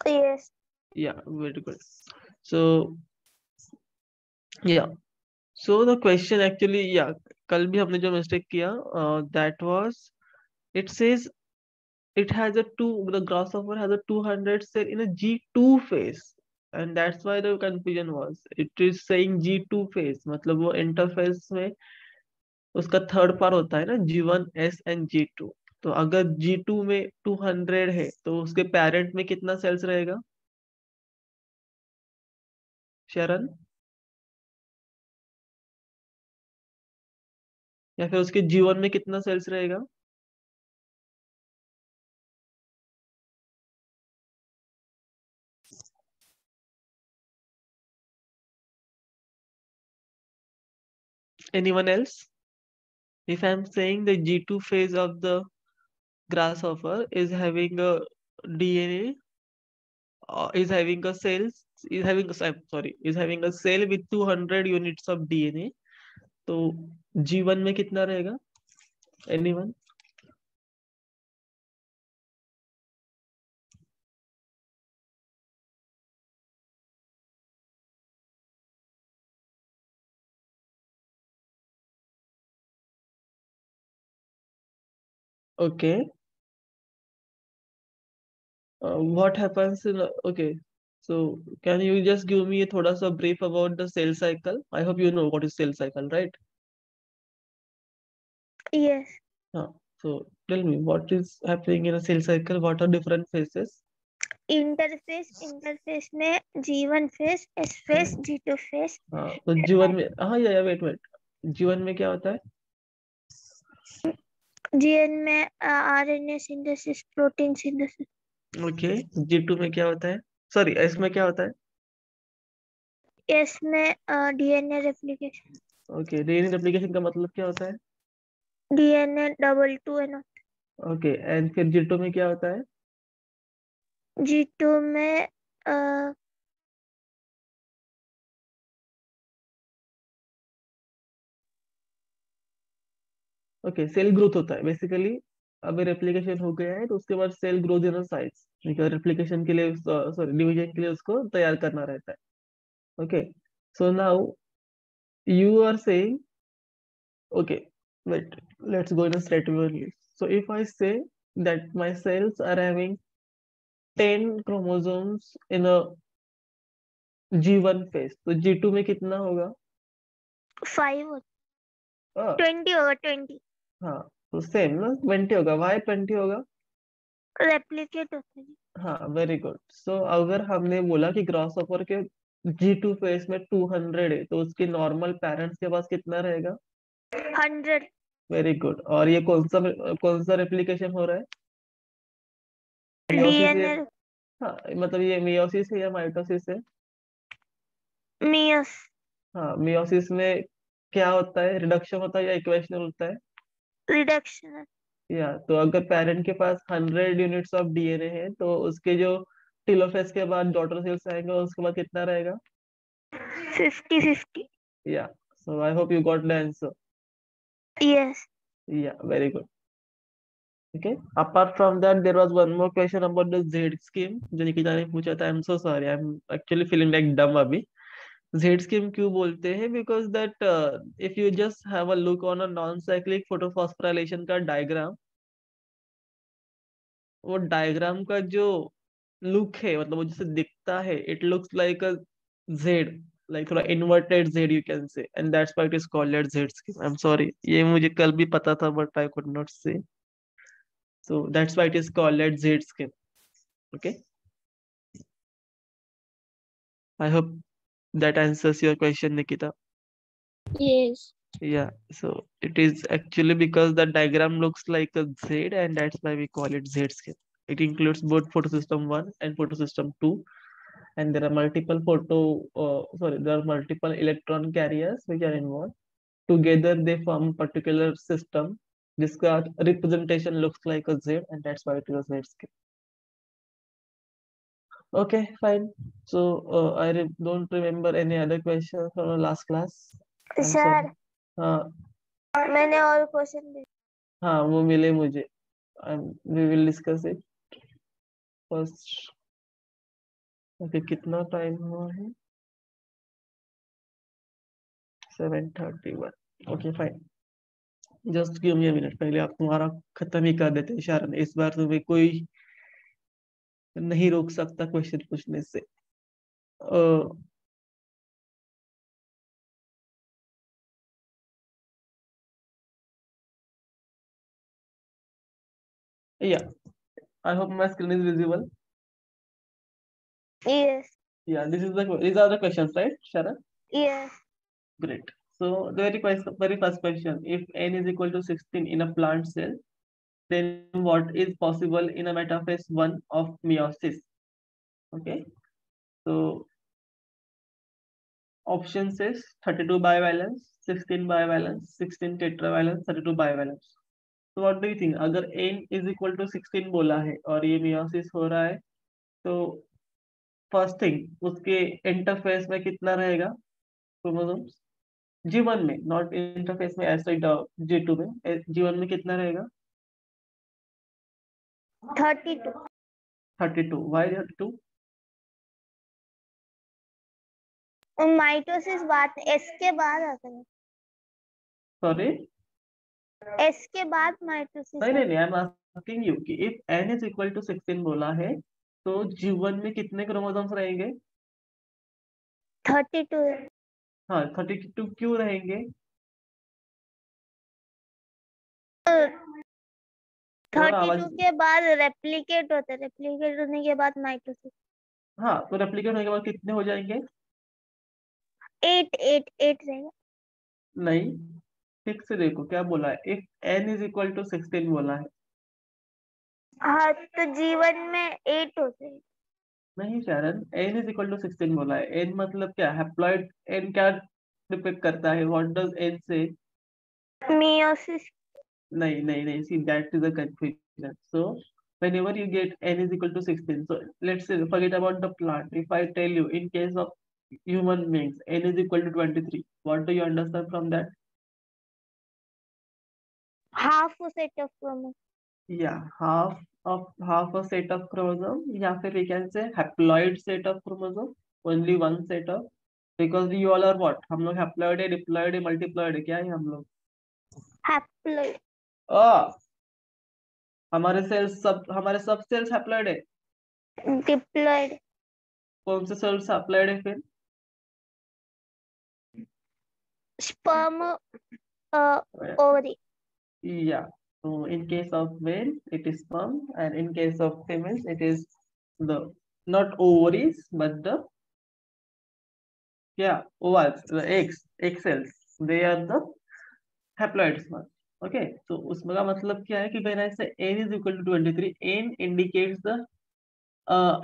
Yes. Yeah, very good. So yeah, so the question actually, yeah, कल भी हमने जो mistake किया, that was, it says it has a two, the grasshopper has a 200 cell in a G2 phase, and that's why the confusion was. It is saying G2 phase, मतलब वो interface में उसका third पार होता है ना, G1s and G2। तो अगर G2 में 200 है तो उसके पेरेंट में कितना सेल्स रहेगा शरण, या फिर उसके G1 में कितना सेल्स रहेगा? Anyone else? If I'm saying the G2 phase of the grasshopper is having a DNA, is having a cells, is having a, sorry, is having a cell with 200 units of DNA, तो G1 में कितना रहेगा? Anyone? Okay. What happens in, okay, so can you just give me a thoda sa brief about the cell cycle? I hope you know what is cell cycle, right? Yes. So tell me what is happening in a cell cycle, what are different phases? Interface में G1 face, S face, G2 face. तो जीवन में, हाँ या wait, जीवन में क्या होता है? जीएन में RNA synthesis, protein synthesis. Okay, G2 में क्या होता है? सॉरी, एस में क्या होता है? एस में DNA replication. Okay, DNA replication का मतलब क्या होता है? DNA double two N. Okay, and फिर G2 में क्या होता है? G2 में ओके, सेल ग्रोथ होता है बेसिकली। अभी रेप्लिकेशन हो गया है तो उसके बाद cell growth in size, replication के लिए, सॉरी, डिवीजन के लिए उसको तैयार करना रहता है। Okay, so now you are saying, okay, wait, let's go in a straight way. So if I say that my cells are having 10 chromosomes in a G1 phase, तो G2 में कितना होगा? 5 हाँ 20 होगा, 20 हाँ, तो सेम ना, 20 होगा। वाई 20 होगा? रेप्लिकेट होता है। हाँ, वेरी गुड। सो अगर हमने बोला कि ग्रास ऑफर के G2 फेस में 200 है तो उसके नॉर्मल पेरेंट्स के पास कितना रहेगा? 100। Very good. और ये कौन सा रेप्लिकेशन हो रहा है? मियोसिस है? डीएनए हाँ, मतलब ये मियोसिस है या माइटोसिस है? मियस हाँ, मियोसिस में क्या होता है, रिडक्शन होता है या इक्वेशन होता है? रिडक्शन। या तो अगर पेरेंट के पास 100 यूनिट्स ऑफ डीएनए है तो उसके जो टेलोफेज के बाद डॉटर सेल्स आएंगे उसके बाद कितना रहेगा? 50-50। Yeah, so I hope you got the answer. Yes. Yeah, very good. Okay. Apart from that, there was one more question about the Z scheme जो निकिता ने पूछा था। I'm so sorry. I'm actually feeling like dumb अभी। Z scheme क्यों बोलते हैं? Because that if you just have a look on a non-cyclic photophosphorylation का diagram, वो डायग्राम का जो लुक है, मतलब वो जैसे दिखता है, it looks like a Z, like थोड़ा inverted Z you can say, and that's why it is called as Z scheme. I'm sorry, ये मुझे कल भी पता था but I could not say. So that's why it is called as Z scheme. Okay. I hope that answers your question, Nikita. Yes. Yeah, so it is actually because the diagram looks like a Z, and that's why we call it Z scheme. It includes both photosystem 1 and photosystem 2, and there are there are multiple electron carriers which are involved. Together they form a particular system. This representation looks like a Z, and that's why it is a Z scheme. Okay, fine. So don't remember any other questions from the last class. I'm sir, sorry. हाँ मैंने और question दे। हाँ, वो मिले मुझे। We will discuss it first. Okay, कितना time हुआ है? 7:31। Okay fine, just give me a minute, पहले आप तुम्हारा खत्म ही कर देते हैं शारण, इस बार तुम्हें कोई नहीं रोक सकता क्वेश्चन पूछने से। या, I hope my screen is visible. Yes. Yeah, these are the questions, right, Sharan? Yes. Great. So the very first question: if n is equal to 16 in a plant cell, then what is possible in a metaphase 1 of meiosis? Okay. So options is 32 bivalence, 16 bivalence, 16 tetravalence, 32 bivalence. So what do you think? अगर n is equal to 16 बोला है और ये meiosis हो रहा है, तो first thing उसके इंटरफेस में कितना रहेगा क्रोमोसोम्स? G1 में, नॉट इंटरफेस में, एसिड G2 में, G1 में कितना रहेगा? 32. 32। वाई 32? माइटोसिस बात एस के बाद आता है, सॉरी, एस के बाद माइटोसिस नहीं नहीं आता नहीं, आई एम आस्किंग यू कि if n is equal to 16 बोला है, तो G1 में कितने क्रोमोसोम्स रहेंगे? है। 32 है। हाँ, 32 क्यों रहेंगे? तुम्हारा 32 आवाज, के बाद रेप्लिकेट होता है, रेप्लिकेट होने के बाद माइटोसिस। हाँ, तो रेप्लिकेट होने के बाद कितने हो जाएंगे? 8 रहेगा। नहीं, ठीक से देखो क्या बोला है, if n is equal to 16 बोला है। हाँ, तो जीवन में 8 होते हैं। नहीं शारन, n इज इक्वल टू 16 बोला है। n मतलब क्या? हैप्लॉइड n क्या डिपिक्ट करता है? व्हाट डज n से? मियोसिस। नहीं नहीं नहीं, see that is a confusion. So whenever you get n is equal to 16, so let's say forget about the plant. If I tell you in case of human beings n is equal to 23, what do you understand from that? Half set of chromosome. Yeah, half a set of chromosome, या फिर we can say haploid set of chromosome, only one set of, because we all are what, हम लोग haploid है, diploid है, multiploid है, क्या है हम लोग? हैप्लॉइड। हमारे सब सेल्स haploid है। डिप्लॉइड। कौन से सेल्स haploid है फिर? Sperm, ovary. Yeah. So in case of male, it is sperm, and in case of females, it is the not ovaries, but the, yeah, ovals, the egg cells. They are the haploid sperm. Okay. So उसमें का मतलब क्या है कि when I say n is equal to 23, n indicates the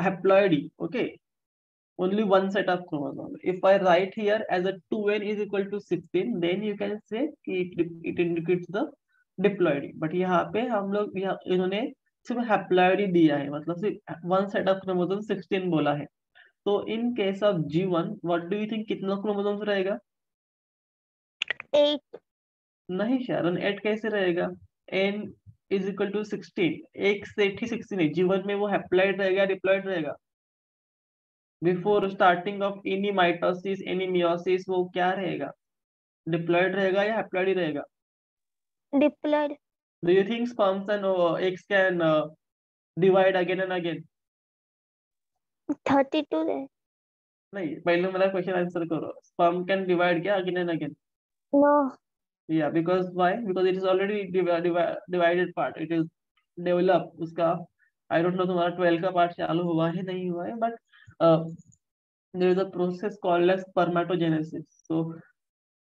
haploidy. Okay. Only one set of chromosome. If I write here as a 2n is equal to 16, then you can say कि it indicates the diploidy. But यहाँ पे हम लोग, यहाँ इन्होंने सिर्फ haploid ही दिया है, मतलब सिर्फ वन सेट ऑफ क्रोमोसोम 16 बोला है। तो इन case of G1, what do you think कितना क्रोमोसोम्स रहेगा? 8। नहीं शारन, 8 कैसे रहेगा? n इज इक्वल टू 16, एक सेट ही 16 है। G1 में वो हैप्लॉइड रहेगा, डिप्लॉइड रहेगा? Before starting of any mitosis, any meiosis, वो क्या रहेगा? डिप्लॉइड रहेगा या हैप्लॉइड ही रहेगा? Diploid. Do you think sperms and eggs can divide again and again? 32 है। नहीं, पहले मेरा क्वेश्चन आंसर करो, स्पर्म कैन डिवाइड क्या again and again? No. Yeah, because why? Because it is already divided part, it is develop उसका। I don't no तुम्हारा 12 का part चालू हुआ है नहीं हुआ है, but there is a process called as spermatogenesis. So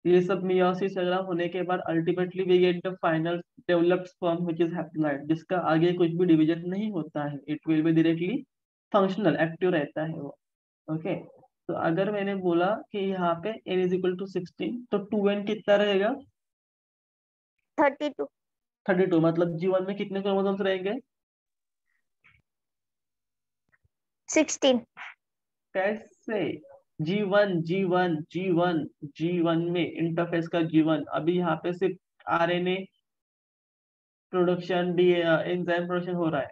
ये सब मियोसिस वगैरह होने के बाद ultimately we get the final developed sperm which is haploid, जिसका आगे कुछ भी डिवीजन नहीं होता है, it will be directly functional, active रहता है वो। ओके। तो अगर मैंने बोला कि यहाँ पे n इज इक्वल टू 16, तो 2n कितना रहेगा? 32। 32, मतलब G1 में कितने क्रोमोसोम्स रहेंगे? 16। कैसे? G1 में इंटरफेस का G1, अभी यहाँ पे सिर्फ RNA production, D enzyme production हो रहा है।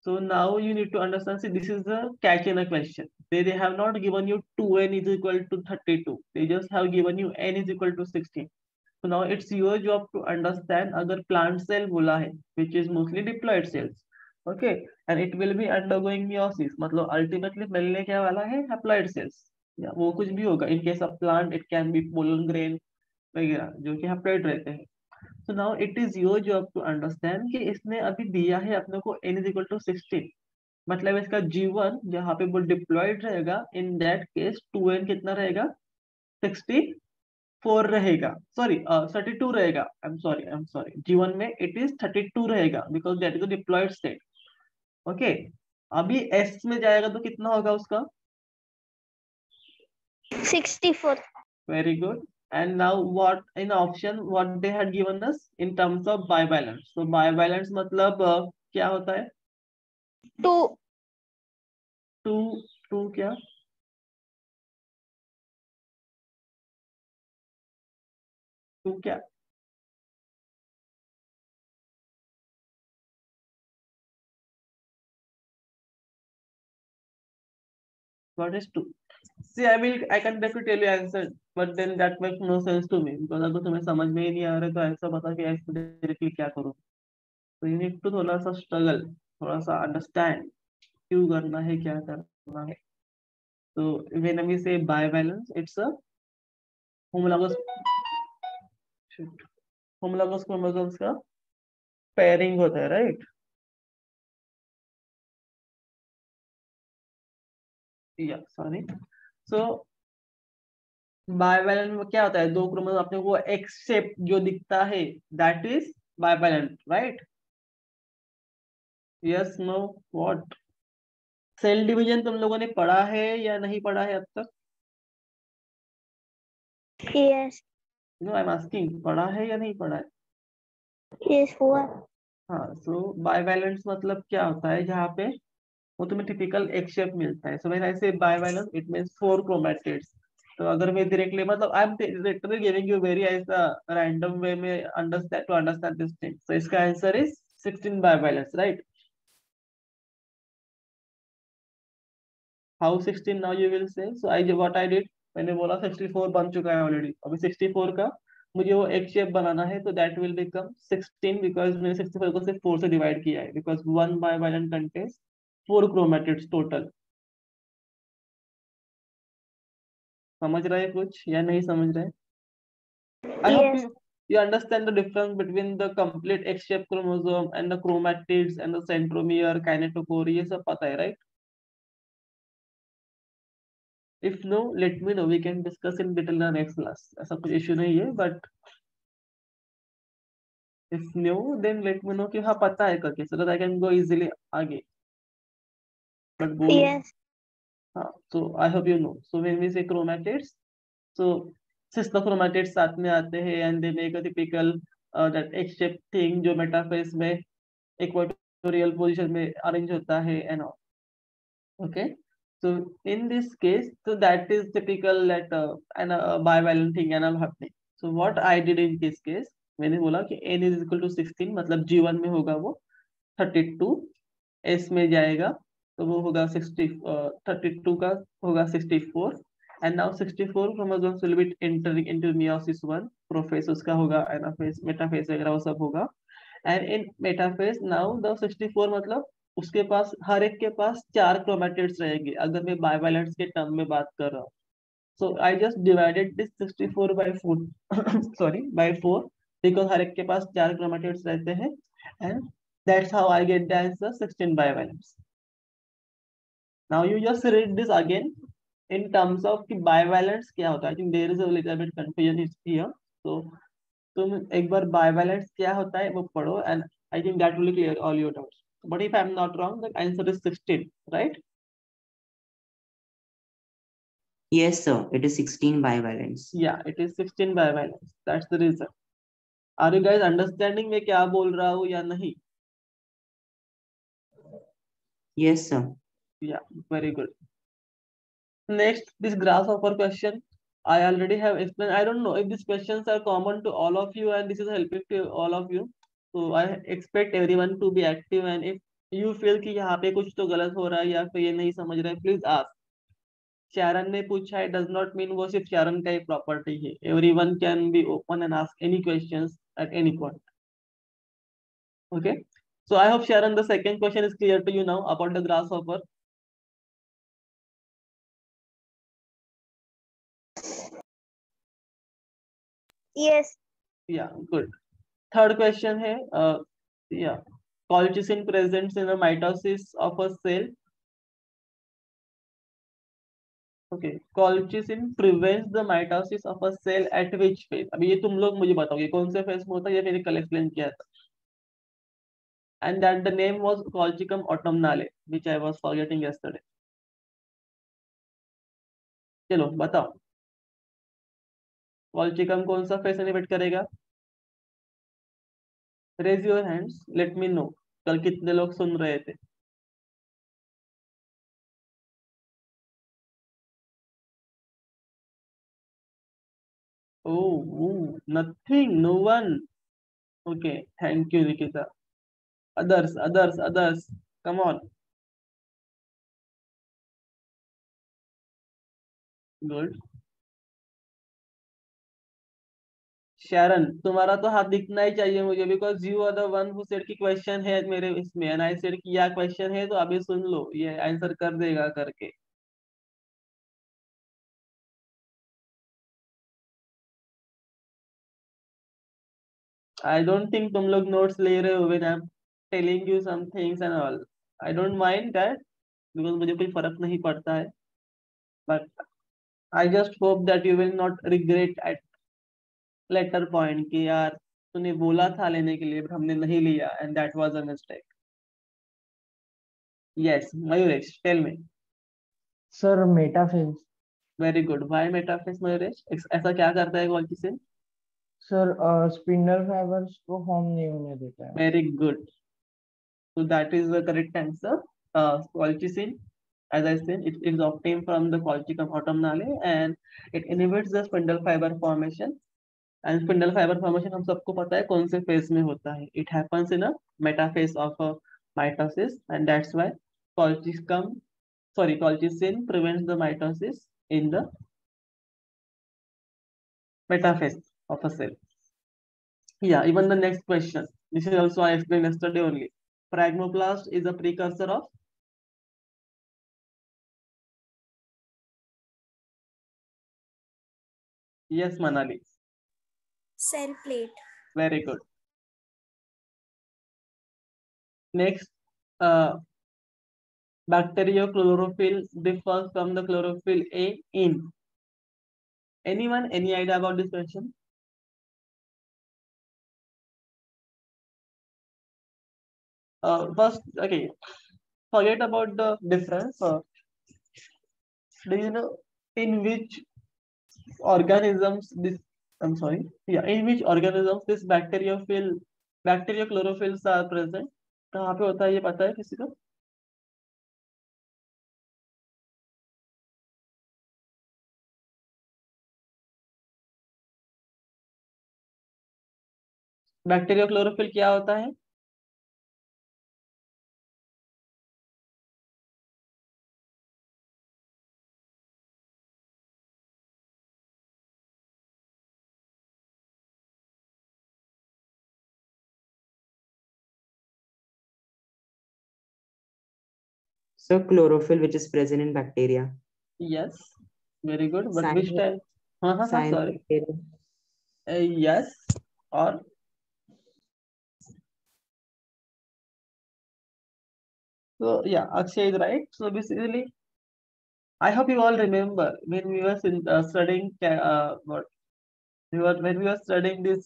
So now you need to understand, see, this is the catch in a question. They have not given you 2n is equal to 32. They just have given you n is equal to 16. So now it's your job to understand अगर plant cell बोला है, which is mostly diploid cells. Okay, and it will be undergoing meiosis. मतलब ultimately मिलने क्या वाला है? Haploid cells. या वो कुछ भी होगा. In case of plant, it can be pollen grain वगैरह जो कि haploid रहते हैं. So now it is your job to understand कि इसने अभी दिया है अपने को n is equal to 16. मतलब इसका G1 जहाँ पे वो डिप्लॉयड रहेगा, इन दैट केस 2n कितना रहेगा? 64 रहेगा. सॉरी 32 रहेगा. आई एम सॉरी G1 में इट इज 32 रहेगा because that is a diploid state. Okay, अभी S में जाएगा तो कितना होगा उसका? 64. Very good. And now what in option what they had given us in terms of bivalence. So bivalence मतलब क्या होता है? 2. 2 क्या? टू क्या? What is 2? See, I can definitely tell you answer, but then that makes no sense to me because अगर तुम्हें समझ में ही नहीं आ रहा है तो ऐसा बता कि ऐसे डायरेक्टली क्या करूँ. So you need to थोड़ा सा struggle, थोड़ा सा understand क्यों करना है, क्या करना है. So when we say bivalence, it's a homologous homologous chromosomes का pairing होता है, right? Yeah, sorry. So bivalent में क्या होता है? दो क्रोमोसोम अपने को एक्स शेप जो दिखता है that is bivalent, right? Yes, no, what? Cell division तुम लोगों ने पढ़ा है या नहीं पढ़ा है अब तक? Yes. No, I am asking, पढ़ा है या नहीं पढ़ा है? Yes, हुआ. हाँ, सो बाइवैलेंट मतलब क्या होता है जहाँ पे वो तुम्हें टिपिकल एक शेप मिलता है. सो व्हेन आई से बाइवैलेंट इट मींस 4 क्रोमैटिड्स. तो अगर मैं डायरेक्टली मतलब I am literally giving you very ऐसा रैंडम वे में understand to understand this thing. So इसका answer is 16 bivalents, right? How 16 now you will say. So I what I did, मैंने बोला 64 बन चुका है ऑलरेडी. अभी 64 का मुझे वो एक शेप बनाना है तो दैट विल बिकम 16 बिकॉज मैंने 64 को सिर्फ 4 से डिवाइड किया है because one bivalent contains 4 chromatids total. समझ रहे हैं कुछ या नहीं समझ रहे? I hope Yes. you understand the difference between the complete X-shaped chromosome and the chromatids and the centromere, kinetochore, ये सब पता है, right? If no, let me know. We can discuss in detail in the next class. ऐसा कुछ issue नहीं है, but if no, then let me know कि हाँ पता है करके, so that I can go easily आगे. But बोलो. Yes. हाँ, so I hope you know. So when we say chromatids, so sister chromatids साथ में आते हैं and they make a typical that X-shaped thing जो मेटाफेज में इक्वेटोरियल पोजीशन में अरेंज होता है and all. Okay, so in this case, so that is typical that an bivalent thing and all happening. So what I did in this case, मैंने बोला कि n is equal to 16 मतलब G1 में होगा वो 32, S में जाएगा तो वो होगा 32 का होगा 64 and now 64 chromosomes will be entering into meiosis 1. Prophase उसका होगा, एनाफेज, मेटाफेज वगैरह वो सब होगा. And in metaphase now the 64 मतलब उसके पास हर एक के पास 4 क्रोमैटिड्स रहेंगे अगर मैं बाइवैलेंट्स के टर्म में बात कर रहा हूँ. So I just divided this 64 by 4 sorry by 4 because हर एक के पास 4 क्रोमैटिड्स रहते हैं and that's how I get the answer 16 bivalents. Now you just read this again in terms of कि bivalence क्या होता है. I think there is a little bit confusion is here. So तुम एक बार bivalence क्या होता है वो पढ़ो and I think that will clear all your doubts. But if I'm not wrong, the answer is 16, right? Yes, sir. It is 16 bivalence. Yeah, it is 16 bivalence. That's the reason. Are you guys understanding मैं क्या बोल रहा हूँ या नहीं? Yes, sir. Yeah, very good. Next, this grasshopper question. I already have explained. I don't know if these questions are common to all of you and this is helping to all of you. So I expect everyone to be active and if you feel कि यहाँ पे कुछ तो गलत हो रहा है या फिर ये नहीं समझ रहे, प्लीज आस्क। शारन ने पूछा है डज नॉट मीन वो सिर्फ शारन का ही प्रॉपर्टी है, everyone can be open and ask any questions eight any point. Okay, so I hope Sharon the second question is clear to you now about the grasshopper. Yes. Yeah, good. Third question है yeah, colchicine presents in the mitosis of a cell. Okay, colchicine prevents the mitosis of a cell at which phase? अभी ये तुम लोग मुझे बताओगे कौन से phase में होता है, ये मैंने कल एक्सप्लेन किया था। And that the name was Colchicum autumnale, which I was forgetting yesterday. चलो बताओ, कॉल्चिकम कौन सा फेज इनहिबिट करेगा? Raise your hands, let me know कल कितने लोग सुन रहे थे। Oh, nothing, no one. Okay, thank you, Nikita. Others. Come on. Good. Sharon, तुम्हारा तो हाथ दिखना ही चाहिए मुझे, because you are the one who said कि क्वेश्चन है मेरे इसमें, and I said कि या क्वेश्चन है तो अभी सुन लो, ये आंसर कर देगा करके। I don't think तुम लोग नोट्स ले रहे हो when I'm telling you some things and all. I don't mind that because मुझे कोई फर्क नहीं पड़ता है, but I just hope that you will not regret at later point कि यार तूने बोला था लेने के लिए but हमने नहीं लिया and that was a mistake. Yes, Mayuresh, tell me. Sir metaphase. Very good. Why metaphase, Mayuresh? ऐसा क्या करता है colchicine? सर स्पिंडल फाइबर्स को फॉर्म नहीं होने देता है। Very good. So that is the correct answer. Colchicine, as I said, it is obtained from the Colchicum autumnale and it inhibits the spindle fiber formation. And spindle fiber formation हम सबको पता है कौन से phase में होता है. It happens in a metaphase of a mitosis, and that's why colchicine prevents the mitosis in the metaphase of a cell. Yeah, even the next question. This is also I explained yesterday only. Pragmoplast is a precursor of yes, Manali. Cell plate. Very good. Next, bacteriochlorophyll differs from the chlorophyll A in. Anyone, any idea about this question? First, okay, forget about the difference. Do you know in which organisms this? I'm sorry. Yeah, in which organisms this bacteriochlorophylls are present? कहाँ पे होता है ये पता है किसी को? Bacteriochlorophyll क्या होता है? So chlorophyll, which is present in bacteria. Yes, very good. But which type? Sorry. Cyanobacteria. Yes, or so yeah, Akshay is right. So basically, I hope you all remember when we were studying when we were studying this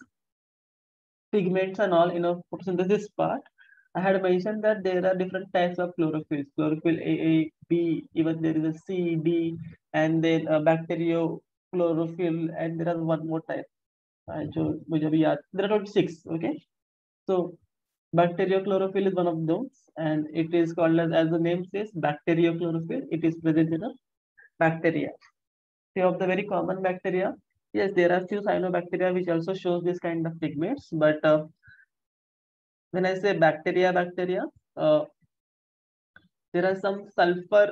pigments and all, photosynthesis part. I had mentioned that there are different types of chlorophylls. Chlorophyll A, B, even there is a C, D, and then bacteriochlorophyll, and there is one more type. There are 26. Okay, so bacteriochlorophyll is one of those, and it is called as the name says, bacteriochlorophyll. It is present in a bacteria. Few of the very common bacteria. Yes, there are few cyanobacteria which also shows this kind of pigments, but when I say bacteria, there are some sulfur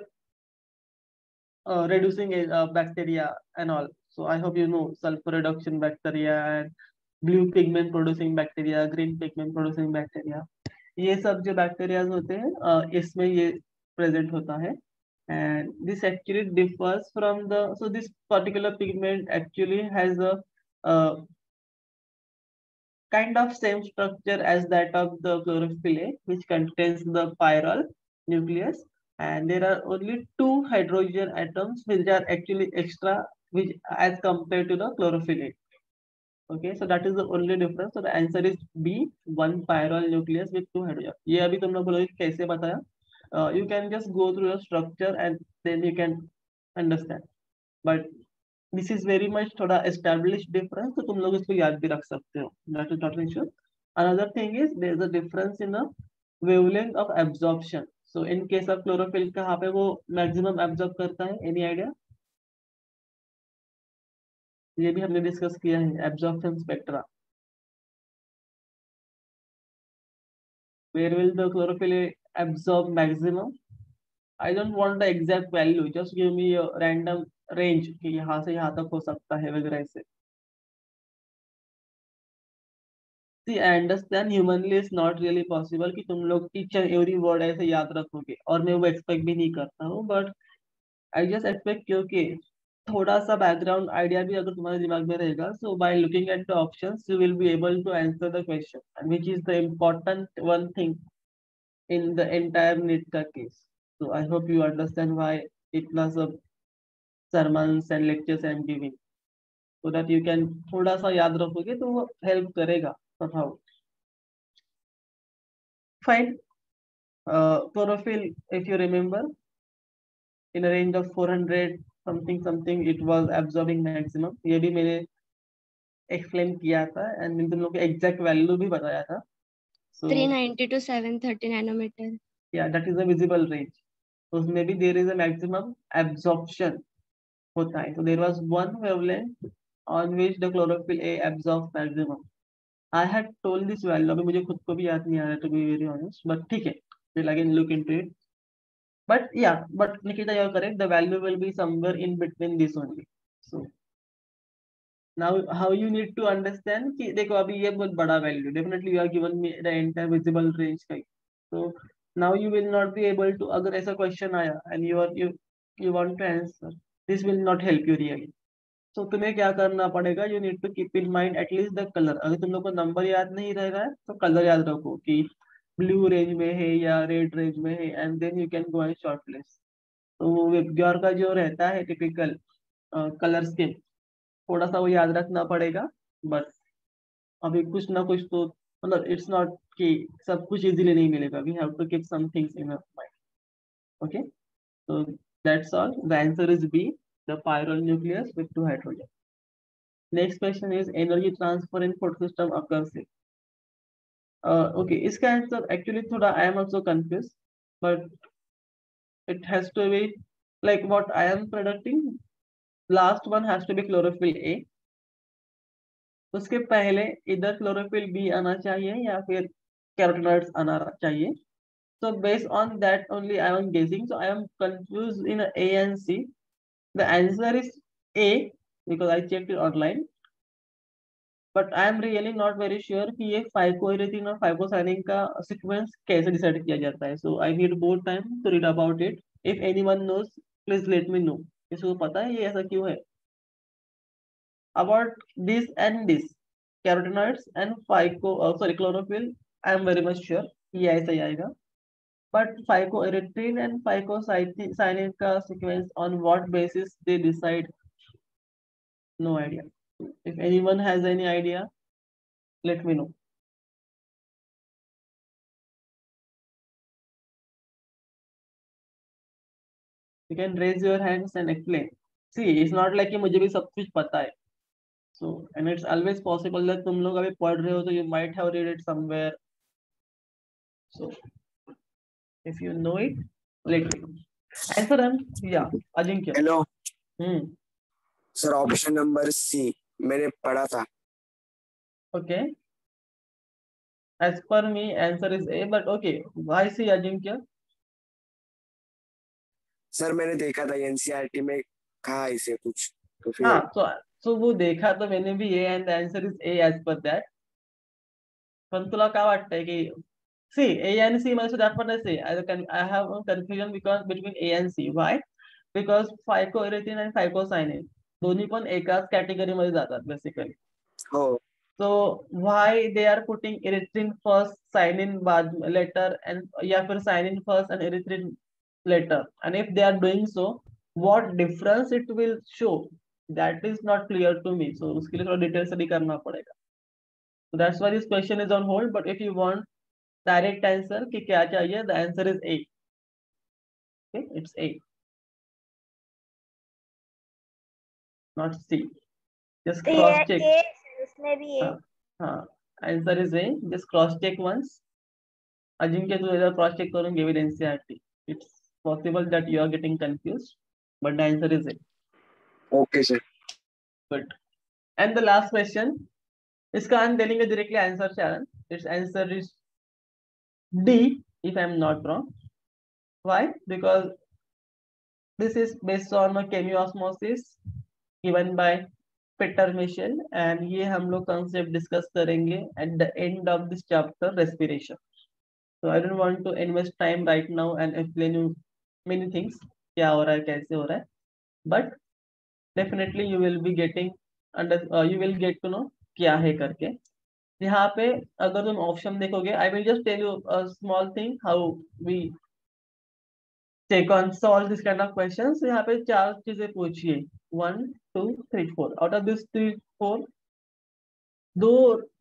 reducing bacteria and all. So I hope you know sulfur reduction bacteria and blue pigment producing bacteria, green pigment producing bacteria. ये सब जो bacterias होते हैं इसमें ये present होता है. And this actually differs from the, so this particular pigment actually has a kind of same structure as that of the chlorophyll A, which contains the pyrrole nucleus, and there are only 2 hydrogen atoms which are actually extra, which as compared to the chlorophyll A. Okay, so that is the only difference. So the answer is B, 1 pyrrole nucleus with 2 hydrogen. ये अभी तुम लोग बोलोगे कैसे बताया? You can just go through the structure and then you can understand. But this is very much थोड़ा established difference, तो तुम लोग इसको याद भी रख सकते हो. That is not an issue. Another thing is there is a difference in the wavelength of absorption. So in case of chlorophyll कहाँ पे वो maximum absorb करता है? Any idea? ये भी हमने डिस्कस किया है, absorption spectra. Where will the chlorophyll absorb maximum? I don't want the exact value, just give me a random range कि यहाँ से यहाँ तक हो सकता है वगैरह ऐसे. See, I understand humanly it's not really possible कि तुम लोग each and every word ऐसे याद रखोगे, और मैं वो एक्सपेक्ट भी नहीं करता हूँ, but I just expect क्योंकि थोड़ा सा बैकग्राउंड आइडिया भी अगर तुम्हारे दिमाग में रहेगा, so by looking at the options you will be able to answer the question, and which is the important one thing in the entire NEET का case. So I hope you understand why इतना सब sermons and lectures I am giving, so that you can थोड़ा सा याद रखोगे तो वो help करेगा somehow. Fine. Chlorophyll, if you remember, in a range of 400 something it was absorbing maximum. ये भी मैंने explain किया था and तुम लोग को exact value भी बताया था. So 390 to 730 nanometer. yeah, that is a visible range. So maybe there is a maximum absorption होता है. So there was one wavelength on which the chlorophyll A absorbs maximum. I had told this value, अभी मुझे खुद को भी याद नहीं आ रहा, to be very honest, but ठीक है, we'll again look into it. But yeah, but Nikita, you're correct, the value will be somewhere in between this only. So now how you need to understand कि देखो अभी ये बहुत बड़ा value, definitely you are given me the entire visible range का. So now you will not be able to, अगर ऐसा question आया and you want to answer, this will not help you really. So तुम्हें क्या करना पड़ेगा, you need to keep in mind at least the color. अगर तुम लोग को नंबर याद नहीं रह रहा है तो कलर याद रखो कि ब्लू रेंज में है या रेड रेंज में है, and then you can go and shortlist. तो वेबग्योर का जो रहता है टिपिकल कलर स्कीम, थोड़ा सा वो याद रखना पड़ेगा. बट अभी कुछ ना कुछ तो मतलब इट्स नॉट कि सब कुछ इजीली नहीं मिलेगा. We have to keep some things in our mind. Okay, so that's all. The answer is B, the pyrrole nucleus with 2 hydrogen. Next question is energy transfer in photosystem occurs in. Okay, इसका answer actually थोड़ा I am also confused, but it has to be like what I am predicting. Last one has to be chlorophyll A. उसके पहले इधर chlorophyll B आना चाहिए या फिर carotenoids आना चाहिए. So based on that only I am guessing. So I am confused in A and C. The answer is A because I checked it online. But I am really not very sure कि ये phycoerythrin और phycocyanin का sequence कैसे decide किया जाता है. So I need more time to read about it. If anyone knows, please let me know. किसी को पता है ये ऐसा क्यों है? About this and this, carotenoids and chlorophyll, I am very much sure ये ऐसा ही आएगा. But phycoerythrin and phycocyanin का sequence, on what basis they decide? No idea. If anyone has any idea, let me know. You can raise your hands and explain. See, it's not like कि मुझे भी सब कुछ पता है. So, and it's always possible that तुम लोग अभी पढ़ रहे हो तो you might have read it somewhere. So, if you know it, let me know. Answer them. Yeah, Ajinkya. Hello sir, option number C मैंने पढ़ा था. Okay. As per me, answer is A. But okay, why C, Ajinkya? Sir मैंने देखा था NCERT में कहा इसे कुछ, तो फिर हाँ, तो वो देखा तो मैंने भी A and the answer is A as पर दैट. पण तुला काय वाटतंय की सी ए एंड सी मला definitely I have a confusion because between A and C. Why? Because phycoerythrin and phycocyanin दोन्ही पण एकाच कॅटेगरी मध्ये जातात बेसिकली. हो. So why they are putting erythrin first, cyanin बाद later, and या फिर cyanin first and erythrin later, and if they are doing so, what difference it will show, that is not clear to me. So उसके लिए थोड़ा detail study करना पड़ेगा. So that's why this question is on hold. But if you want direct answer कि क्या चाहिए, the answer is A. Okay, it's A, not C. Just cross check. ये उसमें भी ये. हाँ, answer is A. Just cross check once. Ajinkya तू इधर cross check करूँ, give it NCERT. It's possible that you are getting confused, but the answer is A. Okay sir. Good. And the last question. इसका I'm telling you directly answer, Sharon. Its answer is D, if I'm not wrong. Why? Because this is based on a chemiosmosis given by Peter Michel, and ये हम लोग concept discuss करेंगे at the end of this chapter, respiration. So I don't want to invest time right now and explain you many things, क्या हो रहा है, कैसे हो रहा है, but definitely you will be getting you will get to know क्या है करके. यहाँ पे अगर तुम ऑप्शन देखोगे, I will just tell you a small thing how we take on solve this kind of questions. यहाँ पे 4 चीजें पूछिए, 1 2 3 4. Out of this 3 4,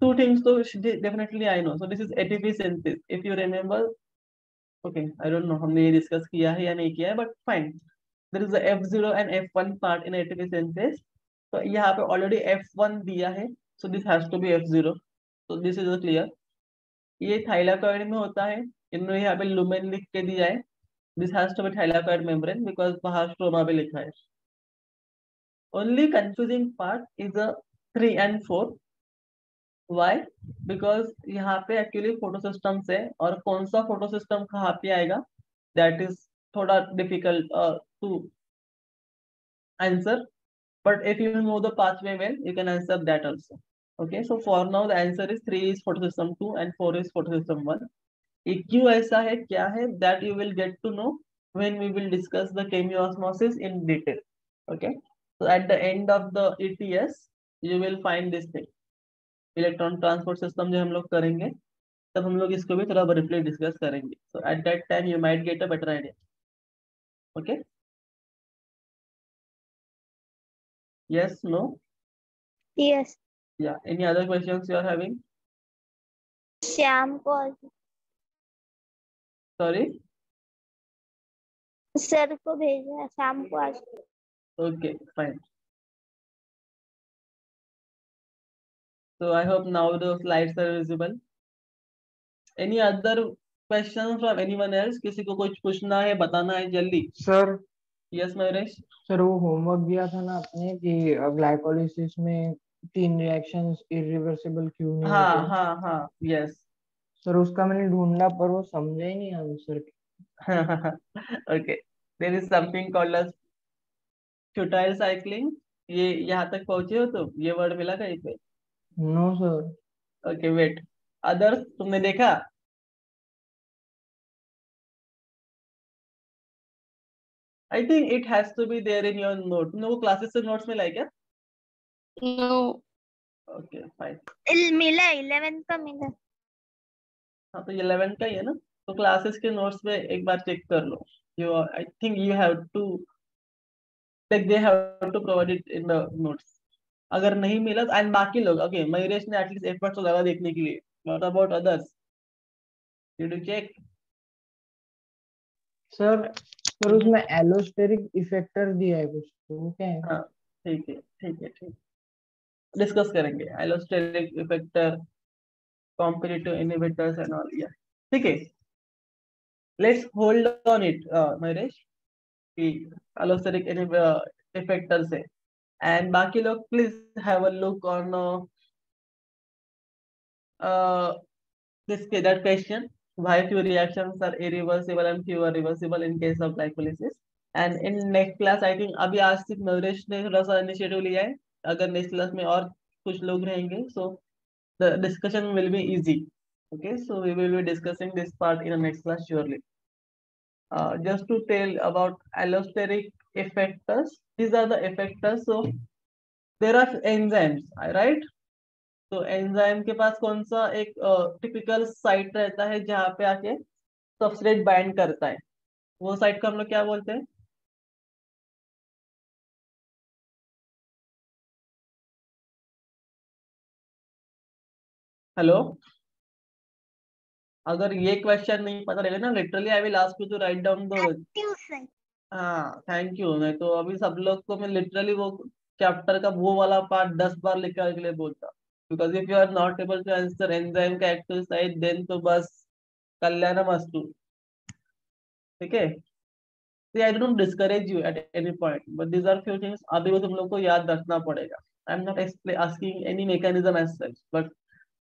two things तो definitely I know. So this is ATP synthesis. If you remember, okay, I don't know हमने ये discuss किया है या नहीं किया है, but fine. There is a F0 and F1 part in ATP synthesis. तो यहाँ पे already F1 दिया है, so this has to be F0. So this is clear. ये थाइलाकॉइड में होता है, इन्होंने यहाँ पे लुमेन लिख के दिया है. This has to be thylakoid membrane because बाहर स्ट्रोमा पे लिखा है. Only confusing part is the 3 and 4. Why? Because यहाँ पे actually फोटो सिस्टम से, और कौन सा फोटो सिस्टम कहाँ पे आएगा, that is थोड़ा difficult to answer. But if you know the pathway well, you can answer that also. Okay, so for now the answer is 3 is photosystem 2 and 4 is photosystem 1. ये क्यों ऐसा है, क्या है, that you will get to know when we will discuss the chemiosmosis in detail. Okay, so at the end of the ETS you will find this thing, electron transport system जो हम लोग करेंगे, तब हम लोग इसको भी थोड़ा briefly discuss करेंगे. So at that time you might get a better idea. Okay, yes, no, Yes. yeah, any other questions you are having? Shyam को Sorry. सर को भेजना है शाम को आज. Okay, fine. So I hope now the slides are visible. Any other questions from anyone else? किसी को कुछ पूछना है, बताना है जल्दी. सर. Yes, Naresh. सर वो होमवर्क दिया था ना आपने कि ग्लाइकोलिसिस में 3 रिएक्शंस इरिवर्सिबल क्यों नहीं होते. हाँ, yes. सर उसका मैंने ढूंढा पर वो समझा ही नहीं answer. Okay, there is something called as futile cycling. ये यहाँ तक पहुंचे हो तो ये वर्ड मिला कहीं पे? No sir. Okay, wait. Others तुमने देखा? I think it has to be there in your note. तुमने वो क्लासेस से नोट्स में लाए क्या? No. Okay, fine. मिला 11 का मिला. हाँ, तो 11 का ही है ना, तो क्लासेस के नोट्स में एक बार चेक कर लो. I think you have to, like they have to provide it in the notes. अगर नहीं मिला तो, एंड बाकी लोग, ओके, मयूरेश ने एटलीस्ट एफर्ट्स लगा देखने के लिए. What about others? Did you check? Sir उसमें एलोस्टेरिक इफेक्टर दिया है कुछ, तो वो क्या है? हाँ, ठीक है, डिस्कस करेंगे allosteric effector, competitive inhibitors and all. या ठीक है, let's hold on it Mayuresh कि एलोस्टेरिक इफेक्टर से, एंड बाकी लोग please have a look on that question, why few reactions are irreversible and few are reversible in case of glycolysis, and in next class I think अभी आज सिर्फ नरेश ने थोड़ा सा इनिशिएटिव लिया है, अगर नेक्स्ट क्लास में और कुछ लोग रहेंगे so the discussion will be easy. Okay, so we will be discussing this part in the next class surely. Just to tell about allosteric effectors, these are the effectors. So there are enzymes, right? तो enzyme के पास कौन सा एक typical site रहता है जहाँ पे आके सबस्ट्रेट बाइंड करता है, वो साइट को हम लोग क्या बोलते हैं? हेलो, अगर ये क्वेश्चन नहीं पता रहेगा ना, literally I will ask you to write down the. Active site. हाँ, थैंक यू. मैं तो अभी सब लोग को मैं लिटरली वो चैप्टर का वो वाला पार्ट 10 बार लिखने के लिए बोलता, because if you are not able to answer enzyme का एक्टिव साइट देन तो बस कल्याण मस्तु. ठीक है, I don't discourage you at any point, but these are few things अभी वो तुम लोग को याद रखना पड़ेगा. I am not asking any mechanism as such, but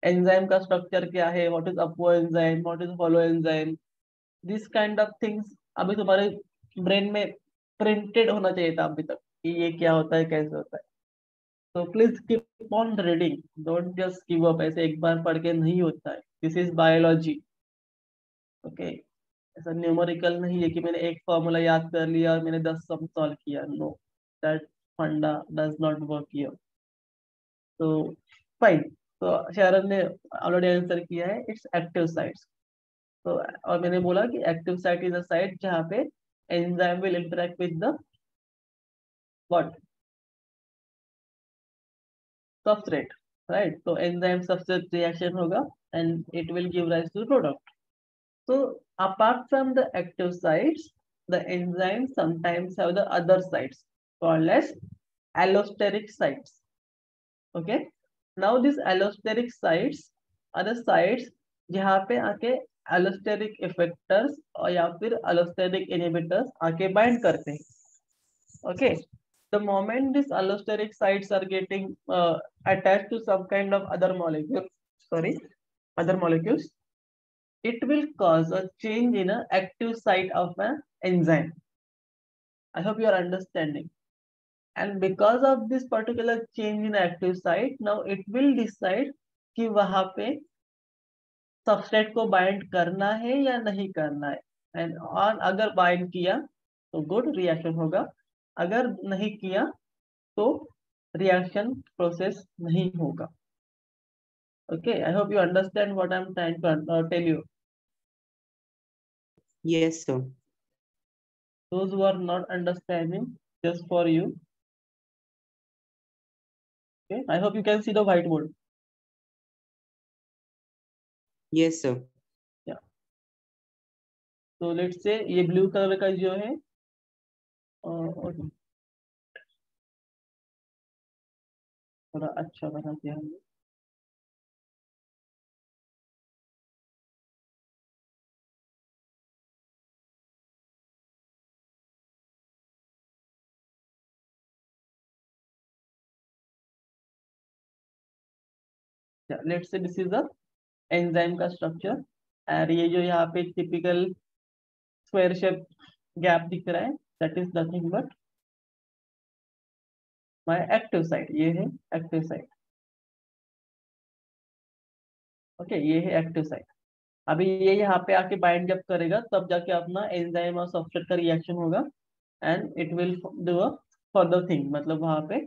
enzyme का स्ट्रक्चर क्या है, what is apoenzyme, what is holoenzyme, this kind of things अभी तुम्हारे ब्रेन में प्रिंटेड होना चाहिए था अभी तक कि ये क्या होता है, कैसे होता है. तो please keep on reading, don't just give up. ऐसे एक बार पढ़ के नहीं होता है. This is biology. ओके, ऐसा न्यूमेरिकल नहीं है कि मैंने एक फॉर्मूला याद कर लिया और मैंने 10 सम सॉल्व किया. नो, दैट फंडा डज नॉट वर्क हियर. तो फाइन, तो शरण ने ऑलरेडी आंसर किया है, इट्स एक्टिव साइट्स. तो और मैंने बोला कि active site is a site जहाँ पे enzyme will interact with the what, substrate, right. तो एंजाइम सबस्ट्रेट रिएक्शन होगा and it will give rise to product. So apart from the active sites, the enzymes sometimes have the other sites called as allosteric sites. Okay. Now these allosteric sites are the sites जहाँ पे आके allosteric effectors और या फिर allosteric inhibitors आके bind करते हैं. Okay. The moment these allosteric sites are getting attached to some kind of other molecule, other molecules, it will cause a change in an active site of an enzyme. I hope you are understanding. And because of this particular change in active site, now it will decide कि वहां पे substrate को bind करना है या नहीं करना है. एंड और अगर बाइंड किया तो गुड रिएक्शन होगा, अगर नहीं किया तो रिएक्शन प्रोसेस नहीं होगा. Okay, I hope you understand what I'm trying to tell you. Yes, sir. Those who are not understanding, just for you. Okay, I hope you can see the whiteboard. Yes, sir. Yeah. So let's say ये blue color का जो है okay. थोड़ा अच्छा बना दिया हमने. Let's say this is the enzyme का स्ट्रक्चर. और ये जो यहाँ पे टिपिकल स्क्वायर शेप गैप दिख रहा है, that is nothing but my active site. ये है एक्टिव साइट. ओके, ये है एक्टिव साइट. अभी ये यहाँ पे आके बाइंड जब करेगा तब जाके अपना एंजाइम और सबस्ट्रेट का रिएक्शन होगा and it will do a further thing. मतलब वहां पे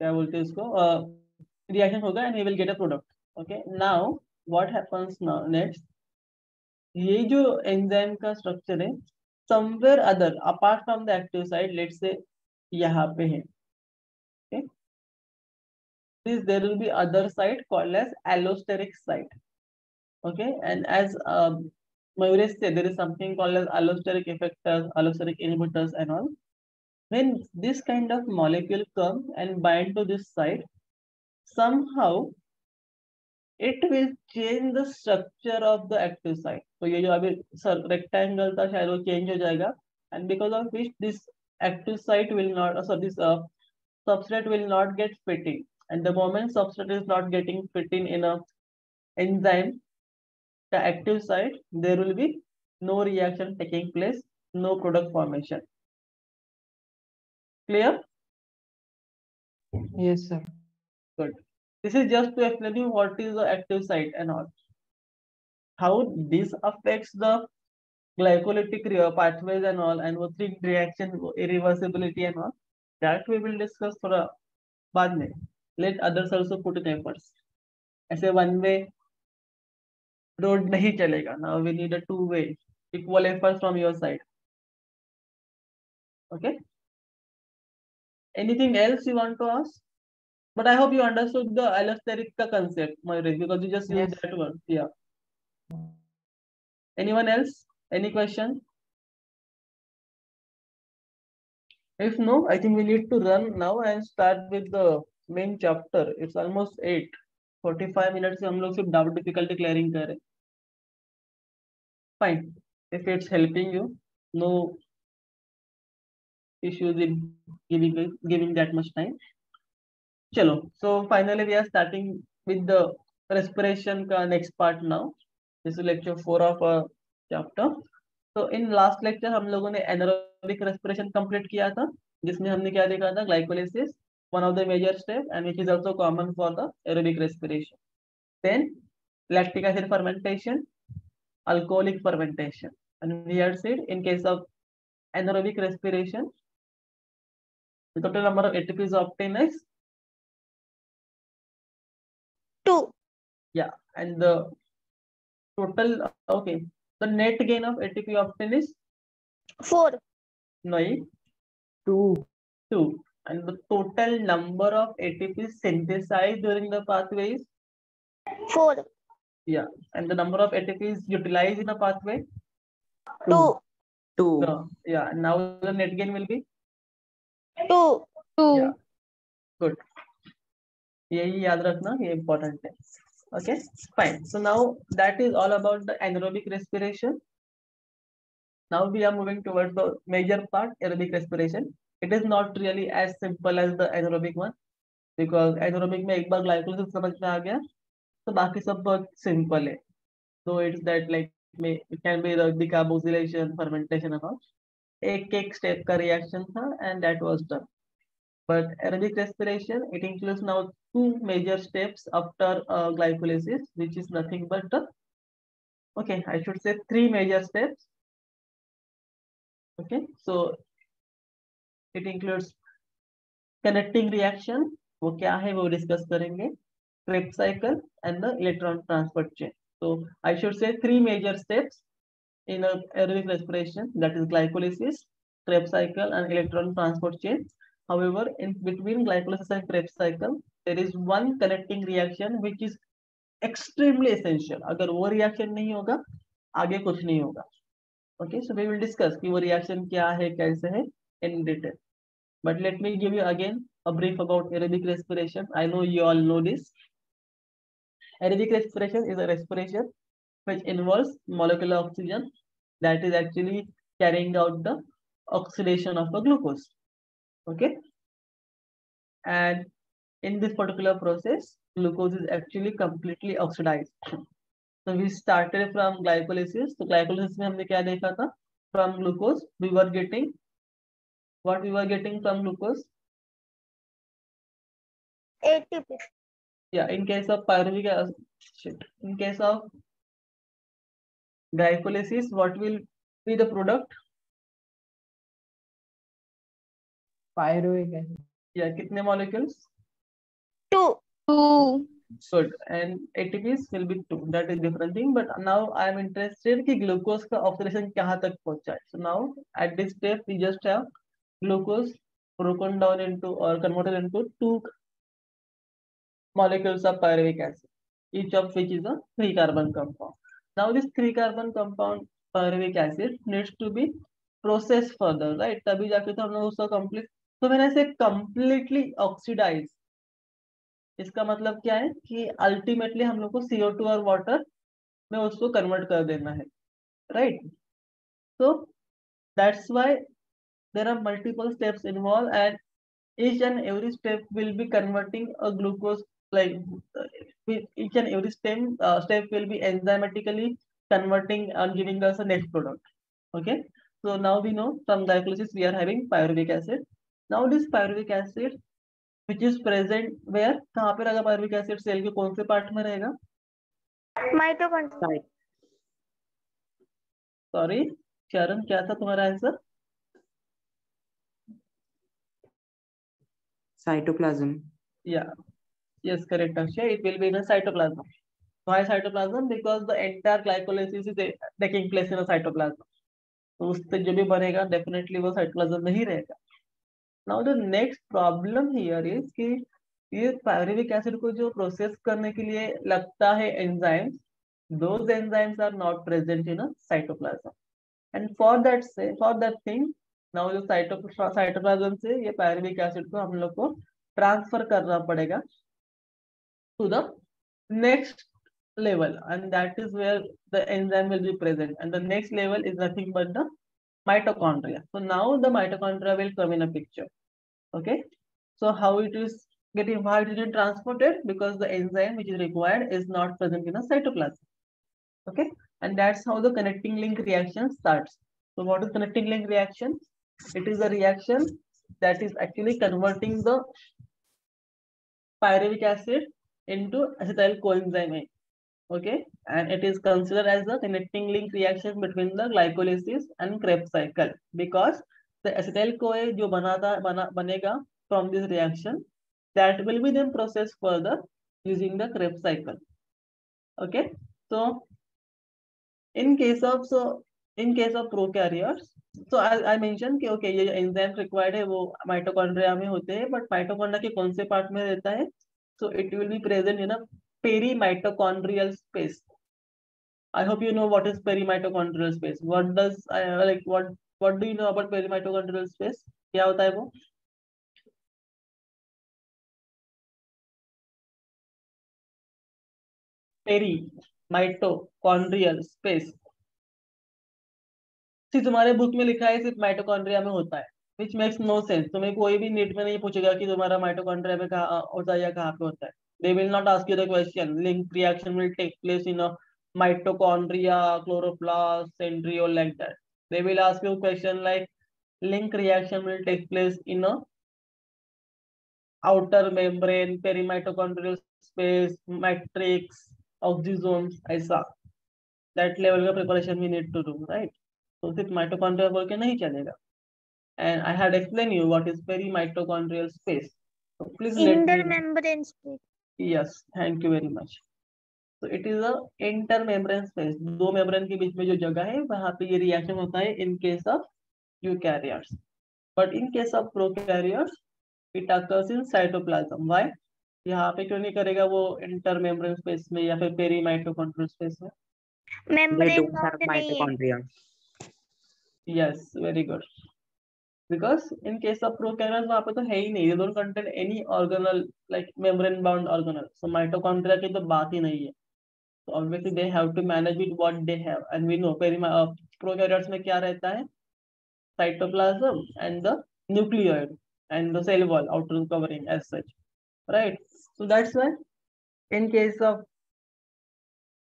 क्या बोलते हैं इसको, रिएक्शन होगा and we will get a product. Okay, now what happens now next, ये जो एंजाइम का स्ट्रक्चर है somewhere other apart from the active site, let's say यहाँ पे है. ओके, there will be other site called as allosteric site. Okay, and as Mayuresh said, there is something called as allosteric effectors, allosteric inhibitors and all. When this kind of molecule come and bind to this site, somehow it will change the structure of the active site. तो ये जो अभी rectangle था शायद वो change हो जाएगा, and because of which this active site will not, so this substrate will not get fitting. And the moment substrate is not getting fitting in a enzyme, the active site, there will be no reaction taking place, no product formation. Clear? Yes, sir. Good. This is just to explain you what is the active site and all. How this affects the glycolytic pathways and all, and what the reaction irreversibility and all, that we will discuss थोड़ा बाद में. Let others also put in efforts. ऐसे one way road नहीं चलेगा. Now we need a two way, equal efforts from your side. Okay. Anything else you want to ask? But I hope you understood the allosteric concept, Mayuresh, because you just used Yes. that word. Yeah. Anyone else? Any question? If no, I think we need to run now and start with the main chapter. It's almost 8. 45 minutes से हम लोग सिर्फ doubt difficulty clearing कर रहे. Fine. If it's helping you, no issues in giving that much time. Chalo. So finally we are starting with the respiration का next part now. This is lecture 4 of our chapter. तो in last lecture हम लोगों ने anaerobic respiration complete किया था, जिसमें हमने क्या देखा था, glycolysis one of the major step and which is also common for the aerobic respiration. Then lactic acid fermentation, alcoholic fermentation, and we had said in case of anaerobic respiration the total number of ATPs obtained is 2. Yeah, and the total okay, the net gain of ATP obtained is 4. no 2. 2, and the total number of ATP synthesized during the pathway is 4. yeah, and the number of ATPs utilized in a pathway 2. 2. so, yeah, now the net gain will be 2. 2. yeah, good. यही याद रखना, ये important है. Okay, fine. So now that is all about the anaerobic respiration. Now we are moving towards the major part, aerobic respiration. It is not really as simple as the anaerobic one, because anaerobic में एक बार glycolysis समझ में आ गया तो बाकी सब बहुत simple है. So it's that like it can be the decarboxylation, fermentation and all. एक step का reaction था and that was done. But aerobic respiration, it includes now 2 major steps after glycolysis, which is nothing but the, okay, I should say 3 major steps. Okay, so it includes connecting reaction, वो क्या है वो discuss करेंगे, Krebs cycle and the electron transport chain. So I should say 3 major steps in a aerobic respiration, that is glycolysis, Krebs cycle and electron transport chain. However, in between glycolysis and Krebs cycle, there is one connecting reaction which is extremely essential. अगर वो reaction नहीं होगा, आगे कुछ नहीं होगा. Okay, so we will discuss कि वो reaction क्या है, कैसे है in detail. But let me give you again a brief about aerobic respiration. I know you all know this. Aerobic respiration is a respiration which involves molecular oxygen that is actually carrying out the oxidation of a glucose. Okay, and in this particular process, glucose is actually completely oxidized. So we started from glycolysis. So glycolysis में हमने क्या देखा था? From glucose, we were getting what we were getting from glucose? ATP. Yeah, in case of pyruvic acid, in case of glycolysis, what will be the product? Pyruvic acid. Yeah, कितने molecules? 2. 2. Good, and ATPs will be 2. That is different thing. But now I am interested कि glucose का oxidation कहाँ तक पहुँचा है. So now at this step we just have glucose broken down into or converted into 2 molecules of pyruvic acid, each of which is a 3-carbon compound. Now this 3-carbon compound pyruvic acid needs to be processed further, right? तभी जाके तो हम लोग उसका complete. तो मैंने ऐसे completely oxidize. इसका मतलब क्या है कि अल्टीमेटली हम लोग को CO2 और वाटर में उसको कन्वर्ट कर देना है, right? So that's why there are multiple steps involve and each and every step will be converting a glucose, like each and every step will be enzymatically converting and giving us a next product. Okay, so now we know from glycolysis we are having pyruvic acid. Now this pyruvic acid which is present where, कहाँ पे रहेगा pyruvic acid? Cell के कौन से part में रहेगा? Mitochondria. Sorry चरण, क्या था तुम्हारा answer? Cytoplasm. Yeah, yes, correct Akshay, it will be in a cytoplasm. Why cytoplasm? Because the entire glycolysis is taking place in a cytoplasm. तो उससे जो भी बनेगा डेफिनेटली वो साइटोप्लाज्म में ही रहेगा. Now the next problem here is कि ये पायरुविक एसिड को जो प्रोसेस करने के लिए लगता है enzymes, those enzymes are not present in a cytoplasm, and for that thing now जो साइटोप्लाज्म से ये पायरुविक एसिड को हम लोग को ट्रांसफर करना पड़ेगा to the next level, and that is where the enzyme will be present, and the next level is nothing but the mitochondria. So now the mitochondria will come in a picture. Okay, so how it is getting, why it is transported? Because the enzyme which is required is not present in a cytoplasm. Okay, and that's how the connecting link reaction starts. So what is connecting link reaction? It is a reaction that is actually converting the pyruvic acid into acetyl coenzyme. Okay, and it is considered as the connecting link reaction between the glycolysis and Krebs cycle, because the acetyl CoA जो बनेगा from this reaction, that will be then processed further using the Krebs cycle. Okay, so in case of prokaryotes, so I mentioned कि okay ये enzyme required है वो mitochondria में होते हैं, but mitochondria के कौन से part में रहता है? So it will be present in a perimitochondrial space. I hope you know what is perimitochondrial space. What does what do you know about perimitochondrial space? क्या होता है वो? Perimitochondrial space. तुम्हारे बुक में लिखा है सिर्फ माइटोकॉन्ड्रिया में होता है, which makes no sense. तुम्हें कोई भी नीट में नहीं पूछेगा कि तुम्हारा माइटोकॉन्ड्रिया में कहाँ होता है या कहाँ पे होता है. They will not ask you the question. Link reaction will take place in a mitochondria, chloroplast, centriole, like that. They will ask you a question like link reaction will take place in a outer membrane, perimitochondrial space, matrix, oxysomes, ऐसा. That level का preparation we need to do, right? तो सिर्फ mitochondria बोल के नहीं चलेगा. And I had explained you what is perimitochondrial space. So please let me. Intermembrane space. Yes, thank you very much. So it is a intermembrane space. दो membrane के बीच में जो जगह है वहां पे ये रिएक्शन होता है in case of eukaryotes. But in case of prokaryotes, it occurs in cytoplasm. Why? यहाँ पे क्यों नहीं करेगा वो intermembrane space में या फिर perimitochondrial space में? They मेम्ब्रेन don't वहाँ have पे नहीं है. mitochondria. Yes, very good. Because in case of prokaryotes वहाँ पे तो है ही नहीं. They don't contain any organelle like membrane bound organelle. So mitochondria की तो बात ही नहीं है. So obviously they have to manage with what they have, and we know prokaryotes में क्या रहता है? Cytoplasm and the nucleoid and the cell wall outer covering as such, right? So that's why in case of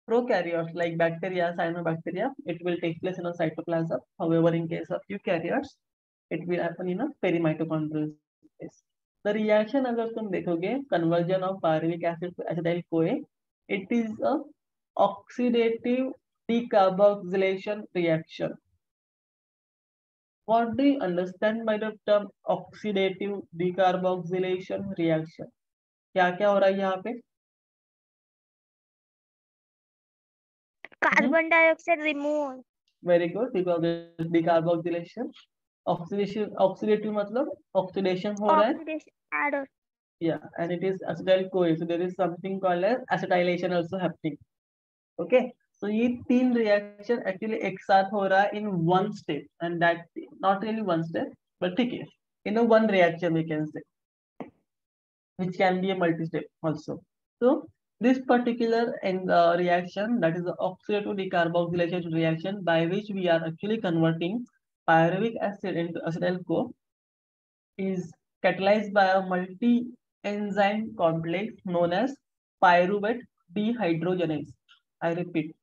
prokaryotes like bacteria, cyanobacteria, it will take place in a cytoplasm. However, in case of eukaryotes, it will happen in a perimitochondrial space. The reaction अगर तुम देखोगे conversion of pyruvic acid to acetyl CoA, it is a oxidative decarboxylation reaction. What do you understand by the term oxidative decarboxylation reaction? क्या क्या हो रहा है यहाँ पे? Carbon dioxide remove. Very good. Decarboxylation. Oxidative मतलब oxidation हो रहा है. Oxidation add. Yeah, and it is acetyl CoA. So there is something called as acetylation also happening. Okay. So ये तीन reaction actually एक साथ हो रहा है in one step, and that not really one step, but ठीक है, in a one reaction we can say, which can be a multi-step also. So this particular reaction, that is the oxidative decarboxylation reaction, by which we are actually converting pyruvic acid into acetyl CoA, is catalyzed by a multi-enzyme complex known as pyruvate dehydrogenase. I repeat,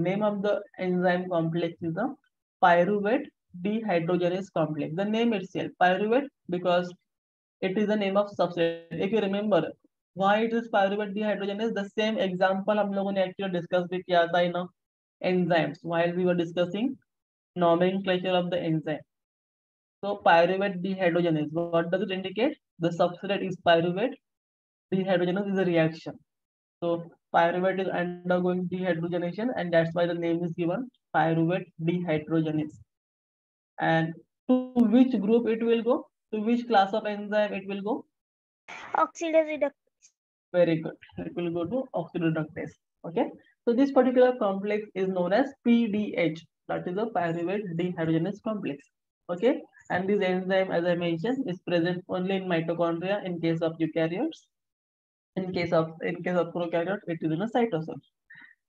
Name of the enzyme complex is the pyruvate dehydrogenase complex. The name itself, pyruvate, because it is the name of substrate. If you remember, why it is pyruvate dehydrogenase, the same example हम लोगों ने actually discuss भी किया था in enzymes while we were discussing nomenclature of the enzyme. So pyruvate dehydrogenase, what does it indicate? The substrate is pyruvate. Dehydrogenase is a reaction. So pyruvate is undergoing dehydrogenation, and that's why the name is given pyruvate dehydrogenase. And to which group it will go? To which class of enzyme it will go? Oxidase reductase. Very good. It will go to oxidoreductase. Okay. So this particular complex is known as PDH. That is the pyruvate dehydrogenase complex. Okay. And this enzyme, as I mentioned, is present only in mitochondria in case of eukaryotes. In case of prokaryotes, it is in a cytosol.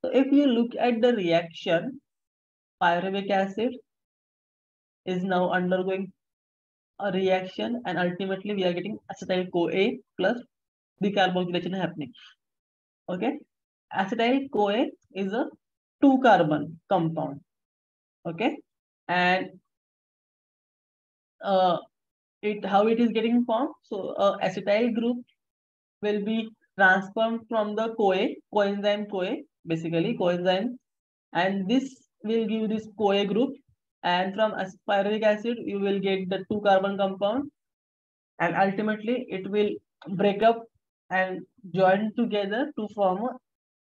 So if you look at the reaction, pyruvic acid is now undergoing a reaction, and ultimately we are getting acetyl-CoA plus decarboxylation happening. Okay, acetyl-CoA is a 2-carbon compound. Okay, and how it is getting formed? So acetyl group will be transformed from the coenzyme CoA, basically coenzyme, and this will give this CoA group, and from pyruvic acid you will get the 2-carbon compound, and ultimately it will break up and join together to form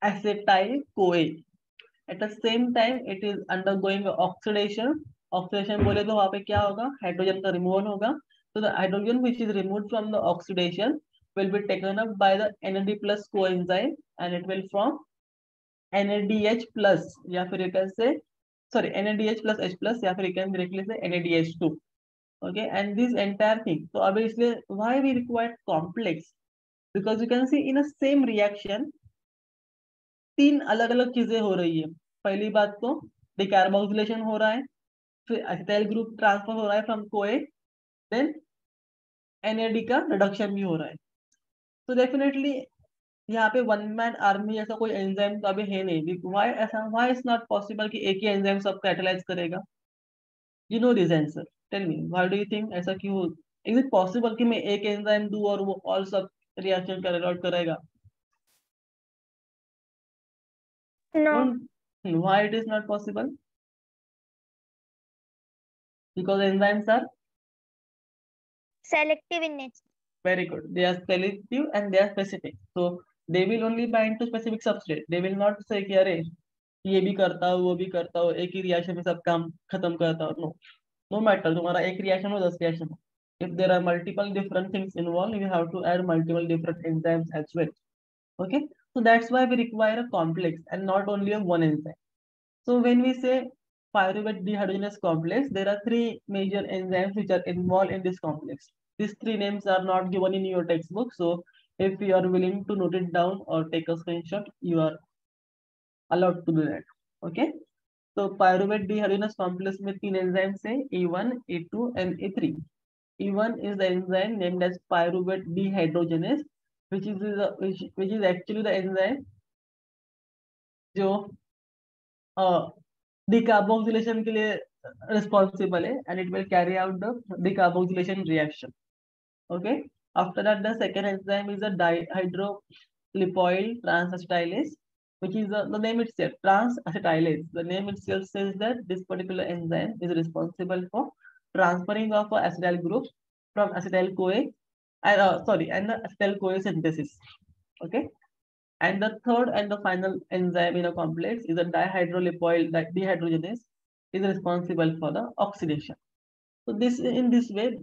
acetyl CoA. At the same time it is undergoing oxidation. Oxidation बोले तो वहाँ पे क्या होगा? Hydrogen का removal होगा. So the hydrogen which is removed from the oxidation will be taken up by the NAD plus coenzyme, and it will form NADH plus, या फिर you can say, sorry, NADH plus H plus, या फिर you can directly say NADH2. Okay, and this entire thing. So obviously why we require complex? Because you can see in a same reaction 3 अलग अलग चीजें हो रही है. पहली बात तो डिकार्बोक्सिलेशन हो रहा है, फिर एसिटाइल ग्रुप ट्रांसफर हो रहा है फ्रॉम कोए, देन NAD का रिडक्शन भी हो रहा है. तो डेफिनेटली यहाँ पे वन मैन आर्मी ऐसा कोई एंजाइम तो अभी है नहीं. व्हाई ऐसा? व्हाई इज नॉट पॉसिबल कि एक ही एंजाइम सब कैटलाइज करेगा? You know this answer, tell me why do you think ऐसा क्यों? इज इट पॉसिबल कि मैं एक एंजाइम दूं और वो ऑल सब रिएक्शन कैरी आउट करेगा? No. Why it is not possible? Because enzymes are Selective in nature. very good. They are selective and they are specific. So they will only bind to specific substrate. They will not say कि अरे ये भी करता हूँ वो भी करता हूँ, एक ही रिएक्शन में सब काम खत्म करता हूँ. No, no matter तुम्हारा एक रिएक्शन हो 10 रिएक्शन हो, if there are multiple different things involved, you have to add multiple different enzymes as well. Okay, so that's why we require a complex and not only a one enzyme. So when we say pyruvate dehydrogenase complex, there are 3 major enzymes which are involved in this complex. These 3 names are not given in your textbook, so if you are willing to note it down or take a screenshot, you are allowed to do that. Okay, so pyruvate dehydrogenase complex में 3 enzymes हैं, E1, E2 and E3. E1 is the enzyme named as pyruvate dehydrogenase, which is actually the enzyme जो decarboxylation के लिए responsible है, and it will carry out the decarboxylation reaction. Okay, after that the second enzyme is a dihydrolipoyl transacetylase, which is the name itself, transacetylase. The name itself says that this particular enzyme is responsible for transferring of a acetyl group from acetyl CoA and and the acetyl CoA synthesis. Okay, and the third and the final enzyme in a complex is a dihydrolipoyl dehydrogenase, is responsible for the oxidation. So this, in this way,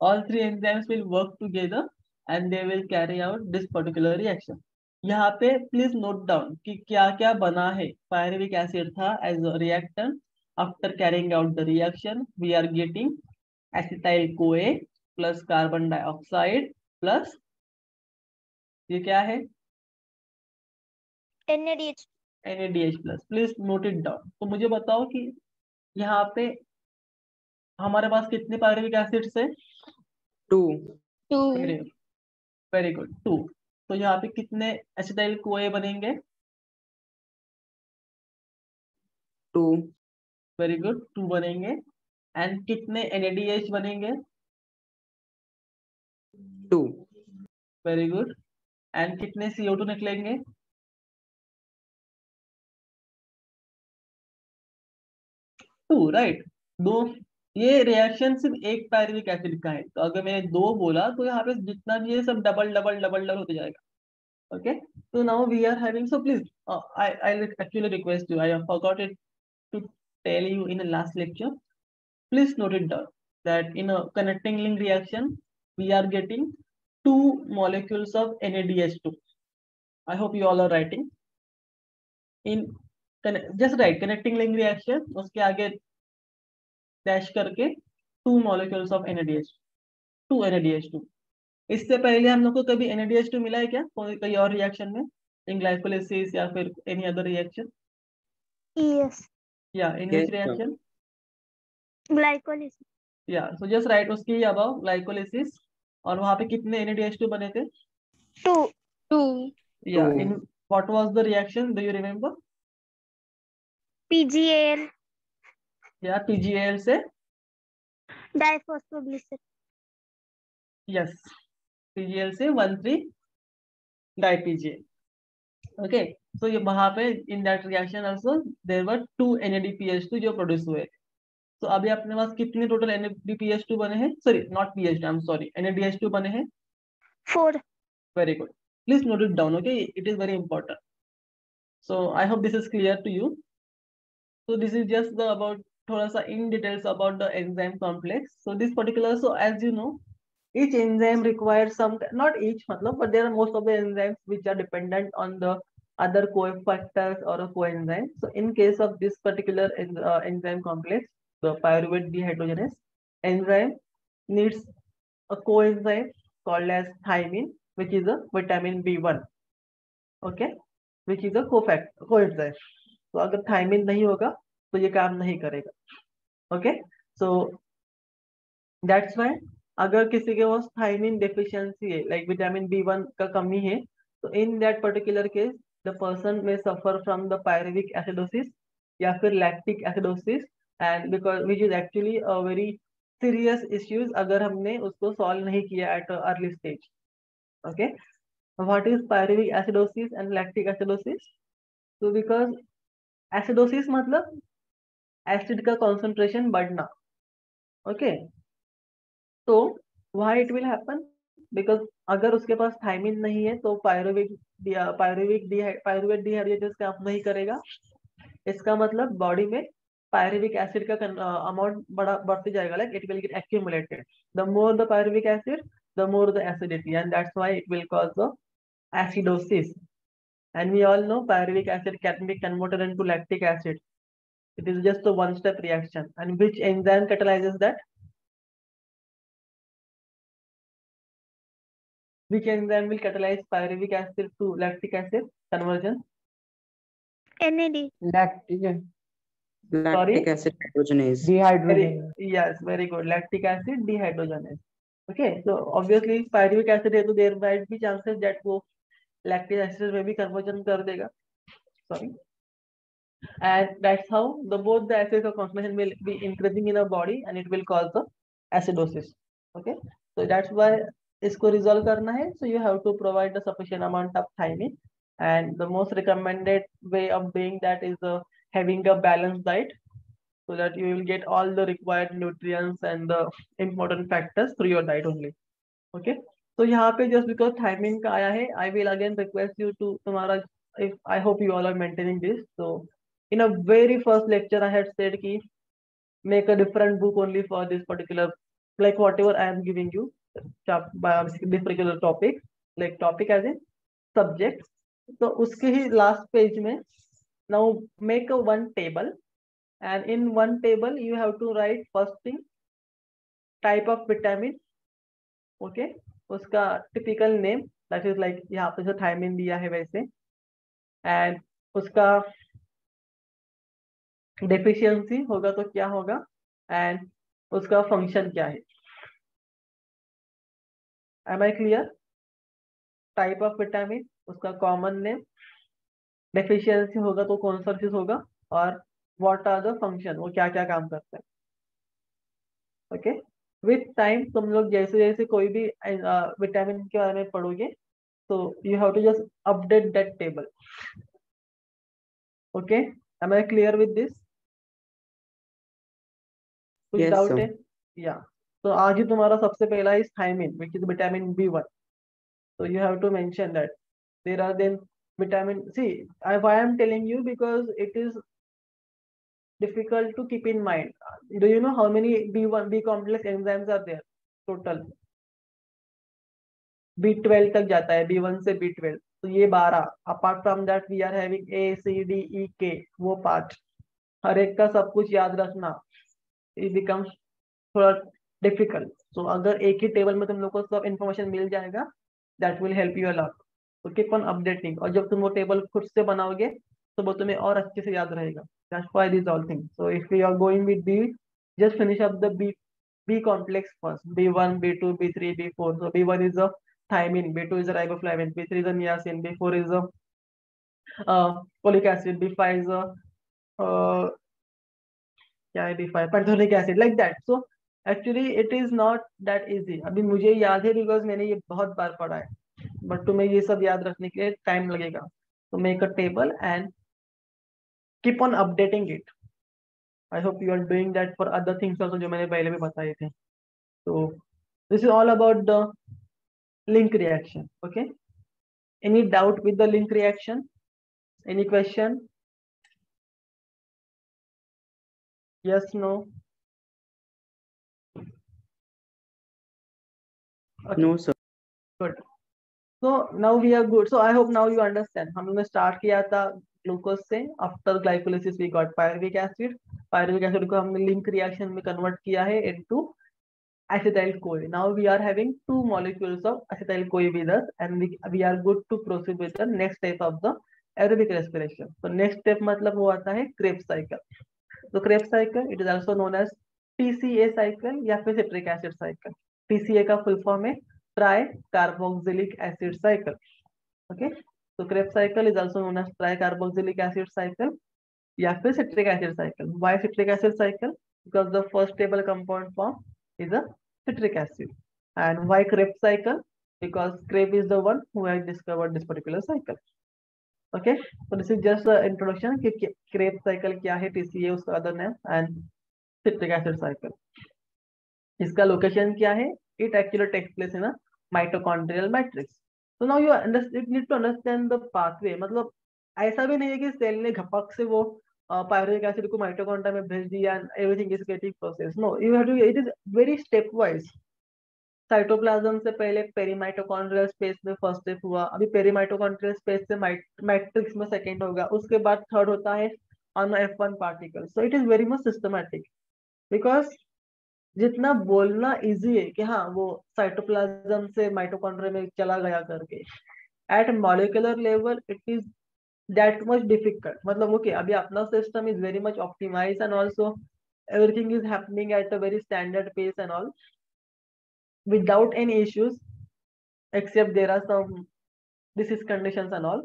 all 3 enzymes will work together and they will carry out this particular reaction. यहाँ पे please note down कि क्या क्या बना है. Pyruvic acid था as a reactant. After carrying out the reaction, we are getting acetyl CoA plus carbon dioxide plus ये क्या है? NADH. NADH plus. Please note it down. तो मुझे बताओ कि यहाँ पे हमारे पास कितने पायरुविक एसिड्स है? 2. Very good, 2. तो यहाँ पे कितने एसिटाइल कोए बनेंगे? 2, वेरी गुड, 2 बनेंगे। एंड कितने NADH बनेंगे? 2, वेरी गुड। एंड कितने CO2 निकलेंगे? 2, राइट। दो। ये रिएक्शन सिर्फ एक पायरुविक एसिड का है, तो अगर मैंने 2 बोला तो यहाँ पे जितना भी है सब डबल डबल डबल डबल होते जाएगा। Okay, so now we are having, so please, I actually request you, I have forgot it to tell you in the last lecture. Please note it down that in a connecting link reaction we are getting 2 molecules of NADH2. I hope you all are writing in just write connecting link reaction, उसके आगे dash करके 2 molecules of NADH, 2 NADH2। इससे पहले हम लोग को कभी NADH2 मिला है क्या कोई और रिएक्शन में, इन ग्लाइकोलिसिस या फिर एनी अदर रिएक्शन? Yes. या इन Yes, विच sir. रिएक्शन? Glycolysis. या सो जस्ट राइट उसके अबाउट ग्लाइकोलिसिस। और वहां पे कितने NADH2 बने थे? 2. 2. या 2. In what was the reaction, do you remember? PGAL. या PGAL से Diphosphoglycerate. यस, PGAL से 1,3 डाइपीजीएल। ओके, सो ये वहां पे in that reaction also there were 2 NADPH2 जो प्रोड्यूस हुए। तो अभी अपने पास कितने टोटल NADPH2 बने हैं? Sorry, not PH2, I am sorry, NADH2 बने हैं 4. Very good. Please note it down, okay, it is very important. So I hope this is clear to you. So this is just the about थोड़ा सा in details about the enzyme complex. So this particular, so as you know, each enzyme requires some, not each मतलब, but there are most of the enzymes which are dependent on the other cofactors or a coenzyme. So in case of this particular enzyme complex, the pyruvate dehydrogenase enzyme needs a coenzyme called as thymine, which is a vitamin B1, okay, which is a coenzyme. तो अगर thiamine नहीं होगा तो ये काम नहीं करेगा। Okay, so that's why अगर किसी के पास थायमिन डेफिशिएंसी है, लाइक विटामिन B1 का कमी है, तो in that particular case the person में suffer from the pyruvic acidosis या फिर lactic acidosis, and because which is actually a very serious issues अगर हमने उसको सॉल्व नहीं किया at early stage. Okay, what is pyruvic acidosis and lactic acidosis? तो because acidosis मतलब एसिड का कॉन्सेंट्रेशन बढ़ना। ओके, तो why it will happen? Because अगर उसके पास थायमिन नहीं है तो पायरुवेट डिहाइड्रोजेनेस काम नहीं करेगा। इसका मतलब बॉडी में पायरुविक एसिड का अमाउंट बढ़ते जाएगा, like it will get accumulated. The more the pyruvic acid, the more the acidity, and that's why it will cause the acidosis. And we all know pyruvic acid can be converted into lactic acid. It is just a one-step reaction. And which enzyme catalyzes that? Which enzyme will catalyze pyruvic acid to lactic acid conversion? NAD. Lactic Lactic acid hydrogenase. Dehydrogen. Yes, very good. Lactic acid dehydrogenase. Okay, so obviously pyruvic acid है तो there might be chances that वो lactic acid में भी conversion कर देगा. Sorry. And that's how both the acids of concentration will be increasing in our body and it will cause the acidosis. Okay, so that's why इसको resolve करना है, so you have to provide the sufficient amount of thymine, and the most recommended way of doing that is having a balanced diet, so that you will get all the required nutrients and the important factors through your diet only. Okay, so यहाँ पे just because thymine का आया है, I will again request you to तुम्हारा, if I hope you all are maintaining this. So in a very first lecture I had said ki make a different book only for this particular, like whatever I am giving you this particular topic, like topic as in subject. तो उसके ही last page में now make a one table, and in one table you have to write first thing type of vitamin, okay, उसका typical name, that is like यहाँ पे जो thiamine दिया है वैसे, and उसका डेफिशिएंसी होगा तो क्या होगा, एंड उसका फंक्शन क्या है। Am I clear? Type of vitamin, उसका कॉमन नेम, डेफिशिएंसी होगा तो कौन सा चीज होगा, और व्हाट आर द फंक्शन, वो क्या क्या काम करते हैं. ओके, विथ टाइम तुम लोग जैसे जैसे कोई भी विटामिन के बारे में पढ़ोगे, तो you have to just update that table. Okay, am I clear with this? कुछ Yes, डाउट sir. है? या तो आज ही तुम्हारा सबसे पहला is thiamine, which is vitamin B1. So you have to mention that there are then vitamin. See, why I'm telling you, because it is difficult to keep in mind. Do you know how many B1 B complex enzymes are there total? B12 तक जाता है, B1 से B12. तो ये 12. Apart from that we are having A, C, D, E, K, वो 5. हर एक का सब कुछ याद रखना it becomes थोड़ा डिफिकल्ट. सो अगर एक ही टेबल में तुम लोग को सब इन्फॉर्मेशन मिल जाएगा, that will help you a lot. तो कीप ऑन अपडेटिंग, और जब तुम वो टेबल खुद से बनाओगे तो वो तुम्हें और अच्छे से याद रहेगा. That's why this all things. So if you are going with B, just finish up the B complex first. B1, B2, B3, B4. So B1 is a thymine, B2 is a riboflavin, B3 is a niacin, B4 is a folic acid, B5 is a क्या है B5, pantothenic acid, like that. So actually it is not that easy. अभी मुझे याद है because मैंने ये बहुत बार पढ़ा है, बट तुम्हें ये सब याद रखने के लिए टाइम लगेगा. तो make a table and keep on updating it. I hope you are doing that for other things also, जो मैंने पहले भी बताए थे. तो this is all about the link reaction. Okay, any doubt with the link reaction? Any question? yes, no? Okay. No, sir. Good. So now we are good. So I hope now you understand. हमने start किया था glucose से. After glycolysis we got pyruvic acid. Pyruvic acid को हमने link reaction में convert किया है into acetyl CoA. Now we are having 2 molecules of acetyl CoA with us, and we are good to proceed with the next step of the aerobic respiration. So next step मतलब वो आता है Krebs cycle. So Krebs cycle, it is also known as TCA cycle या फिर citric acid cycle. TCA का full form है try carboxylic acid cycle. Okay, तो Krebs cycle is also known as try carboxylic acid cycle या फिर citric acid cycle. Why citric acid cycle? Because the first stable compound form is a citric acid. And why Krebs cycle? Because Krebs is the one who has discovered this particular cycle. Okay, so this is just an introduction कि Krebs cycle क्या है, TCA उसका other name, and citric acid cycle. इसका location क्या है? It actually takes place in a mitochondrial matrix. So now you need to understand the pathway. मतलब ऐसा भी नहीं है कि सेल ने घपक से वो पायरुविक एसिड को माइटोकॉन्ड्रिया में भेज दिया and everything is getting processed. No, you have to, it is very stepwise. Cytoplasm से पहले पेरीमाइटोकॉन्ड्रियल स्पेस में फर्स्ट स्टेप हुआ, अभी पेरीमाइटोकॉन्ड्रियल स्पेस से मैट्रिक्स में सेकंड होगा, उसके बाद थर्ड होता है on F1 particle. So it is very much systematic, because जितना बोलना इजी है कि हाँ वो साइटोप्लाज्म से माइटोकॉन्ड्रिया में चला गया करके, at molecular level it is that much difficult. मतलब ओके, अभी अपना system is very much optimized and also everything is happening at a very standard pace and all without any issues, except there are some disease conditions and all.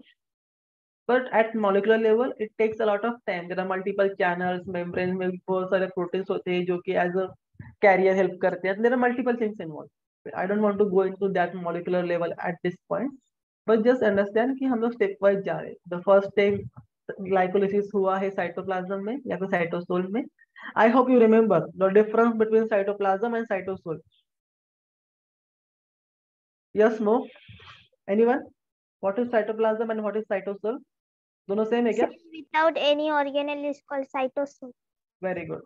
But at molecular level it takes a lot of time. There are multiple channels, membranes में बहुत सारे proteins होते हैं जो कि as a carrier help करते हैं. There are multiple things involved. I don't want to go into that molecular level at this point, but just understand कि हम लोग step wise जा रहे हैं. The first time glycolysis हुआ है cytoplasm में या फिर cytosol में. I hope you remember the difference between cytoplasm and cytosol. Yes, no? Anyone? What is cytoplasm and what is cytosol? दोनों सेम है क्या? Without any organelle is called cytosol. Very good.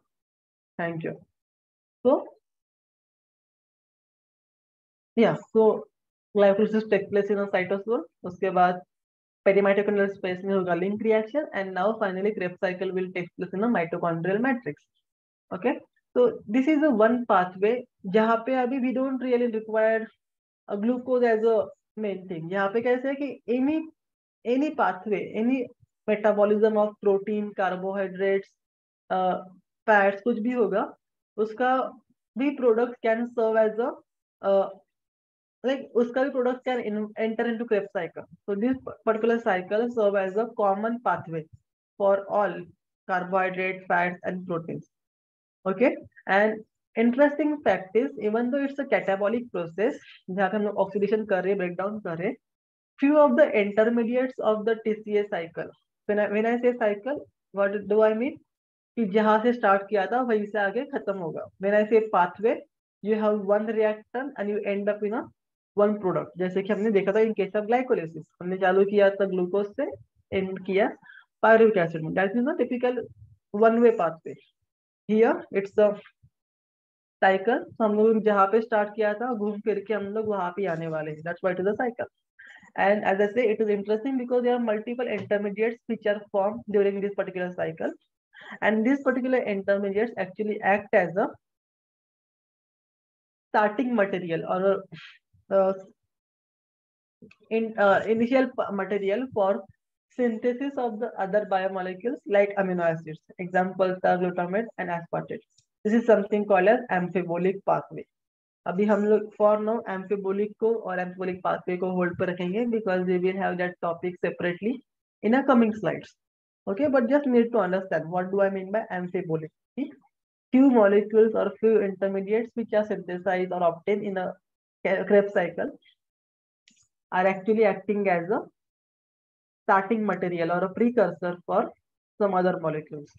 Thank you. So, yeah. So glycolysis takes place in a cytosol. उसके बाद perimitochondrial space में होगा link reaction, and now finally Krebs cycle will take place in a mitochondrial matrix. Okay. So this is a one pathway जहाँ पे अभी we don't really require a glucose as a main thing. यहाँ पे कैसे है कि any pathway, any metabolism of protein, carbohydrates, fats, कुछ भी होगा, उसका भी product can serve as a like उसका भी product can enter into Krebs cycle. So this particular cycle serve as a common pathway for all carbohydrates, fats, and proteins. Okay, and interesting fact is, even though it's a catabolic process, जहाँ पे हम लोग oxidation कर रहे, breakdown कर रहे, few of the intermediates of the TCA cycle. When I say cycle, what do I mean? कि जहाँ से start किया था वहीं से आगे खत्म होगा. When I say pathway, you have one reactant and you end up in a one product. जैसे कि हमने देखा था in case of glycolysis, हमने चालू किया था ग्लूकोज से, end किया pyruvic acid में. That is a typical one way pathway. Here it's a cycle. So हम लोग जहाँ पे start किया था घूम फिर के हम लोग वहाँ पे आने वाले हैं. That's why it is a cycle. And as I say, it is interesting because there are multiple intermediates which are formed during this particular cycle, and these particular intermediates actually act as a starting material or initial material for synthesis of the other biomolecules like amino acids. Examples are glutamate and aspartate. This is something called as amphibolic pathway. अभी हम लोग for now amphibolic को और amphibolic pathway को hold पर रखेंगे because we will have that topic separately in a coming slides. Okay, but just need to understand what do I mean by amphibolic. Few molecules or few intermediates which are synthesized or obtained in a Krebs cycle are actually acting as a starting material or a precursor for some other molecules.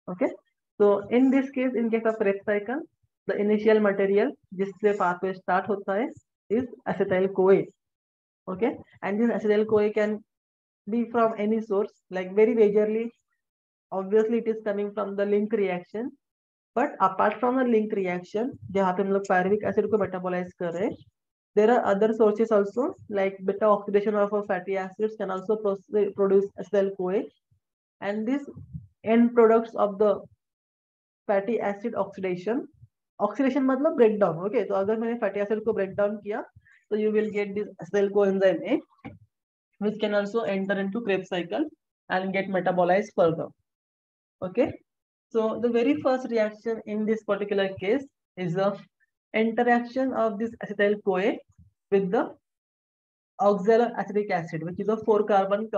Okay, so in this case, in case of Krebs cycle, the initial material जिससे pathway start होता है is acetyl CoA. Okay, and this acetyl CoA can be from any source. Like very majorly, obviously it is coming from the link reaction. But apart from the link reaction, जहाँ पे हम लोग pyruvic acid को metabolize कर रहे हैं, there are other sources also, like beta oxidation of fatty acids can also produce acetyl CoA, and these end products of the fatty acid oxidation मतलब breakdown. Okay, तो अगर मैंने fatty acid को breakdown किया, so you will get this acetyl coenzyme A, which can also enter into Krebs cycle and get metabolized further. Okay, so the very first reaction in this particular case is the interaction of this acetyl CoA with the oxaloacetic acid, which is a 4-carbon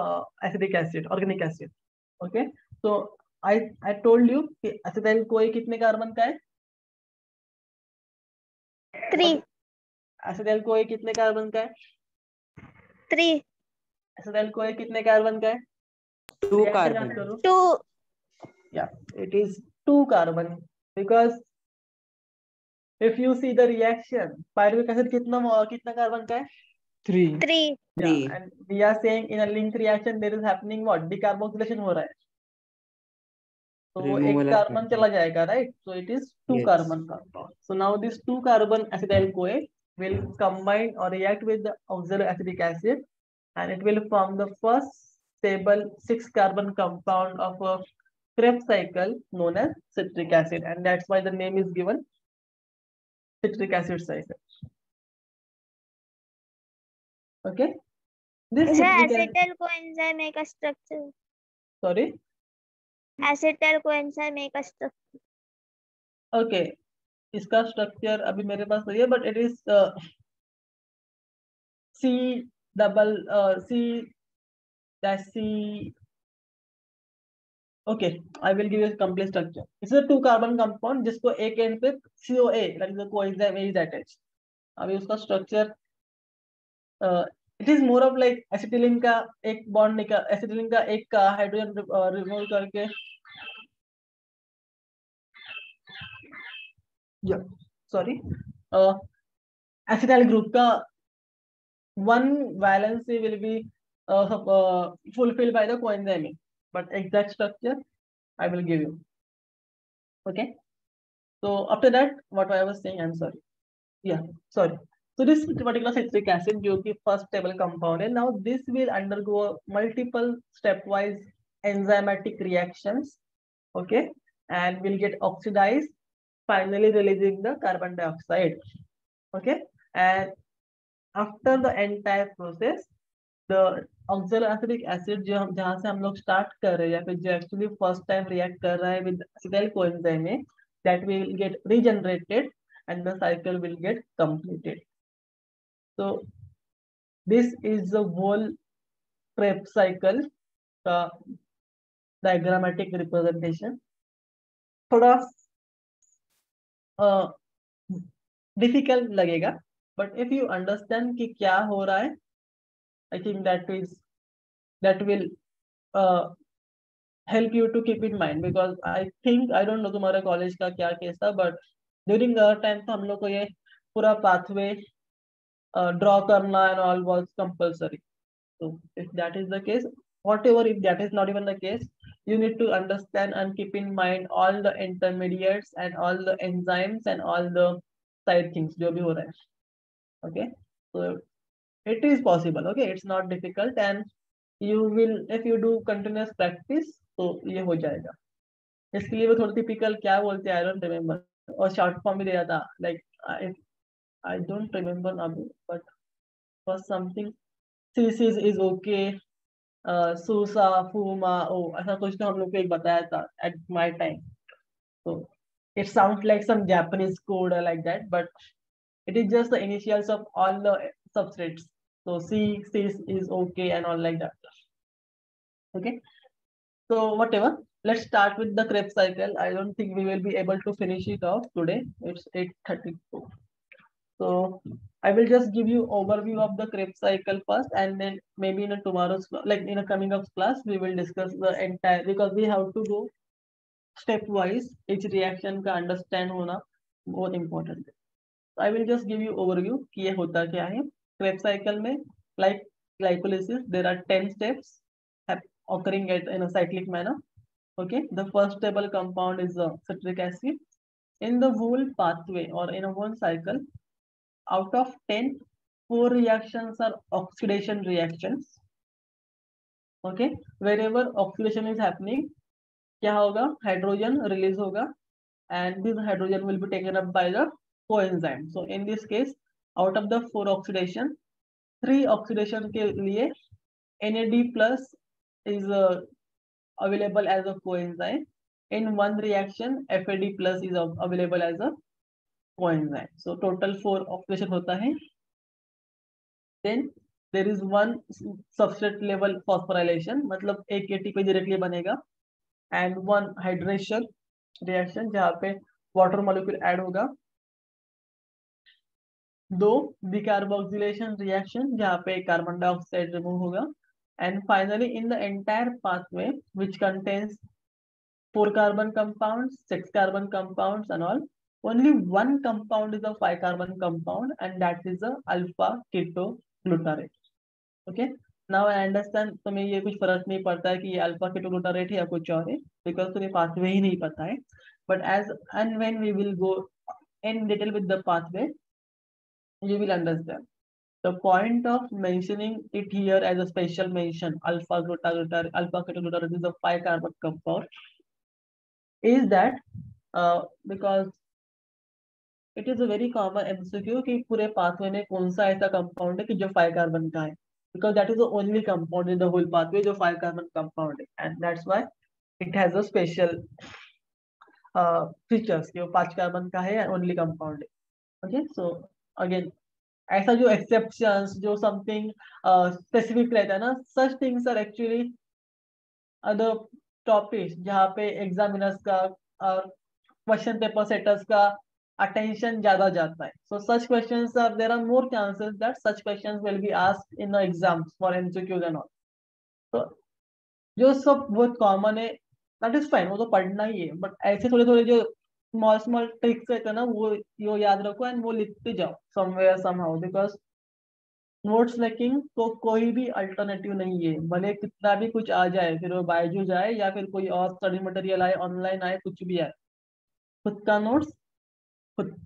acetic acid, organic acid. Okay, so I told you कि acetyl CoA कितने carbon का है? 3. acetyl CoA कितने carbon का है? 3. acetyl CoA कितने carbon का है? 2 carbon. 2. Yeah, it is 2 carbon because if you see the reaction, pyruvic acid कितना कार्बन का है? 3. 3. Yeah, and we are saying in a link reaction there is happening what? Decarboxylation हो रहा है. तो वो एक कार्बन चला जाएगा, right? So it is 2 carbon compound. So now this 2 carbon acetyl CoA will combine or react with the oxaloacetic acid, and it will form the first stable 6 carbon compound of a Krebs cycle known as citric acid, and that's why the name is given citric acid cycle. Okay, this acetyl coenzyme make a structure. Sorry. Acetyl coenzyme make a structure. Okay, इसका structure अभी मेरे पास नहीं है, but it is C C. Okay, I will give you a complete structure. It's a 2 carbon compound जिसको एक end पे CoA, like the coenzyme A is attached. अभी उसका structure it is more of like acetylene का एक bond निकाल, acetylene का एक का hydrogen remove करके, yeah, sorry, acetyl group का one valency will be fulfilled by the coenzyme A, but exact structure I will give you. Okay, so after that, what I was saying, I'm sorry. Yeah, sorry. So this particular citric acid, जो कि first stable compound है, now this will undergo multiple stepwise enzymatic reactions, okay, and will get oxidized, finally releasing the carbon dioxide. Okay, and after the entire process, the oxaloacetic acid जहाँ से हम लोग start कर रहे हैं, या फिर जो actually first time react कर रहा है with acetyl coenzyme में, that will get regenerated and the cycle will get completed. So this is the whole Krebs cycle diagrammatic representation थोड़ा डिफिकल्ट लगेगा, बट इफ यू अंडरस्टैंड कि क्या हो रहा है, I think that will help you to keep in mind, because I don't know तुम्हारे college का क्या केस था, बट ड्यूरिंग आवर टाइम तो हम लोग को ये पूरा पाथवे ड्रॉ करना and all was compulsory. So if that is the case, whatever, if that is not even the case, you need to understand and keep in mind all the intermediates and all the enzymes and all the side things जो भी हो रहा है. Okay, so it is possible. Okay, it's not difficult, and you will, if you do continuous practice, तो ये हो जाएगा. इसके लिए वो थोड़ा टिपिकल क्या बोलते हैं, I don't remember, और शॉर्ट फॉर्म भी दिया था, like I don't remember now, but was something thesis is okay, सूसा फूमा ओ, ऐसा कुछ तो हम लोग को एक बताया था at my time. So it sounds like some Japanese code or like that, but it is just the initials of all the substrates. So C, cis is okay and all like that. Okay, so whatever, let's start with the Krebs cycle. I don't think we will be able to finish it off today. It's 8:32. So I will just give you overview of the Krebs cycle first, and then maybe in a tomorrow's, like in a coming up class, we will discuss the entire, because we have to go stepwise. Each reaction का understand होना बहुत important है. So I will just give you overview कि ये होता क्या है. Krebs cycle में, like glycolysis, there are 10 steps occurring in a cyclic manner. Okay, the first stable compound is citric acid. In the whole pathway or in a whole cycle, out of 10, 4 reactions are oxidation reactions. Okay, wherever oxidation is happening, क्या होगा, hydrogen release होगा, and this hydrogen will be taken up by the coenzyme. So in this case, out of the 4 oxidation, 3 oxidation के लिए NAD plus is available as a coenzyme. In one reaction, FAD plus is available as a coenzyme. So total 4 oxidation होता है. Then there is one substrate level phosphorylation, मतलब एक ATP directly बनेगा, and one hydration reaction जहाँ पे water molecule add होगा. 2 decarboxylation reaction जहाँ पे carbon dioxide remove होगा. And finally, in the entire pathway, which contains 4 carbon compounds, 6 carbon compounds and all, only one compound is a 5 carbon compound, and that is the alpha ketoglutarate. Okay, now I understand तुम्हें ये कुछ फर्क नहीं पड़ता है कि ये alpha केटोग्लूटारेट है या कुछ और है, बिकॉज तुम्हें पाथवे ही नहीं पता है. But as and when we will go in detail with the pathway, you will understand. The point of mentioning it here as a special mention, alpha ketoglutarate is a 5 carbon compound, is that because it is a very common MCQ कि पूरे pathway में कौन सा ऐसा compound है कि जो 5 carbon का है, because that is the only compound in the whole pathway जो 5 carbon compound है, and that's why it has a special features कि वो 5 carbon का है and only compound है. Okay, so again, ऐसा जो exceptions, जो something specific रहता है ना, such things are actually other topics जहाँ पे examiners का question paper setters का attention ज्यादा जाता है. So such questions are, there are more chances that such questions will be asked in the exams for MCQs and all. So जो सब बहुत common है, that is fine, वो तो पढ़ना ही है, but ऐसे थोड़े थोड़े जो small tricks रहते हैं ना, वो याद रखो and वो लिखते जाओ somewhere somehow, because notes making तो कोई भी अल्टरनेटिव नहीं है. भले कितना भी कुछ आ जाए, फिर वो बायजूस आए या फिर कोई और स्टडी मटेरियल आए, ऑनलाइन आए, कुछ भी आए, खुद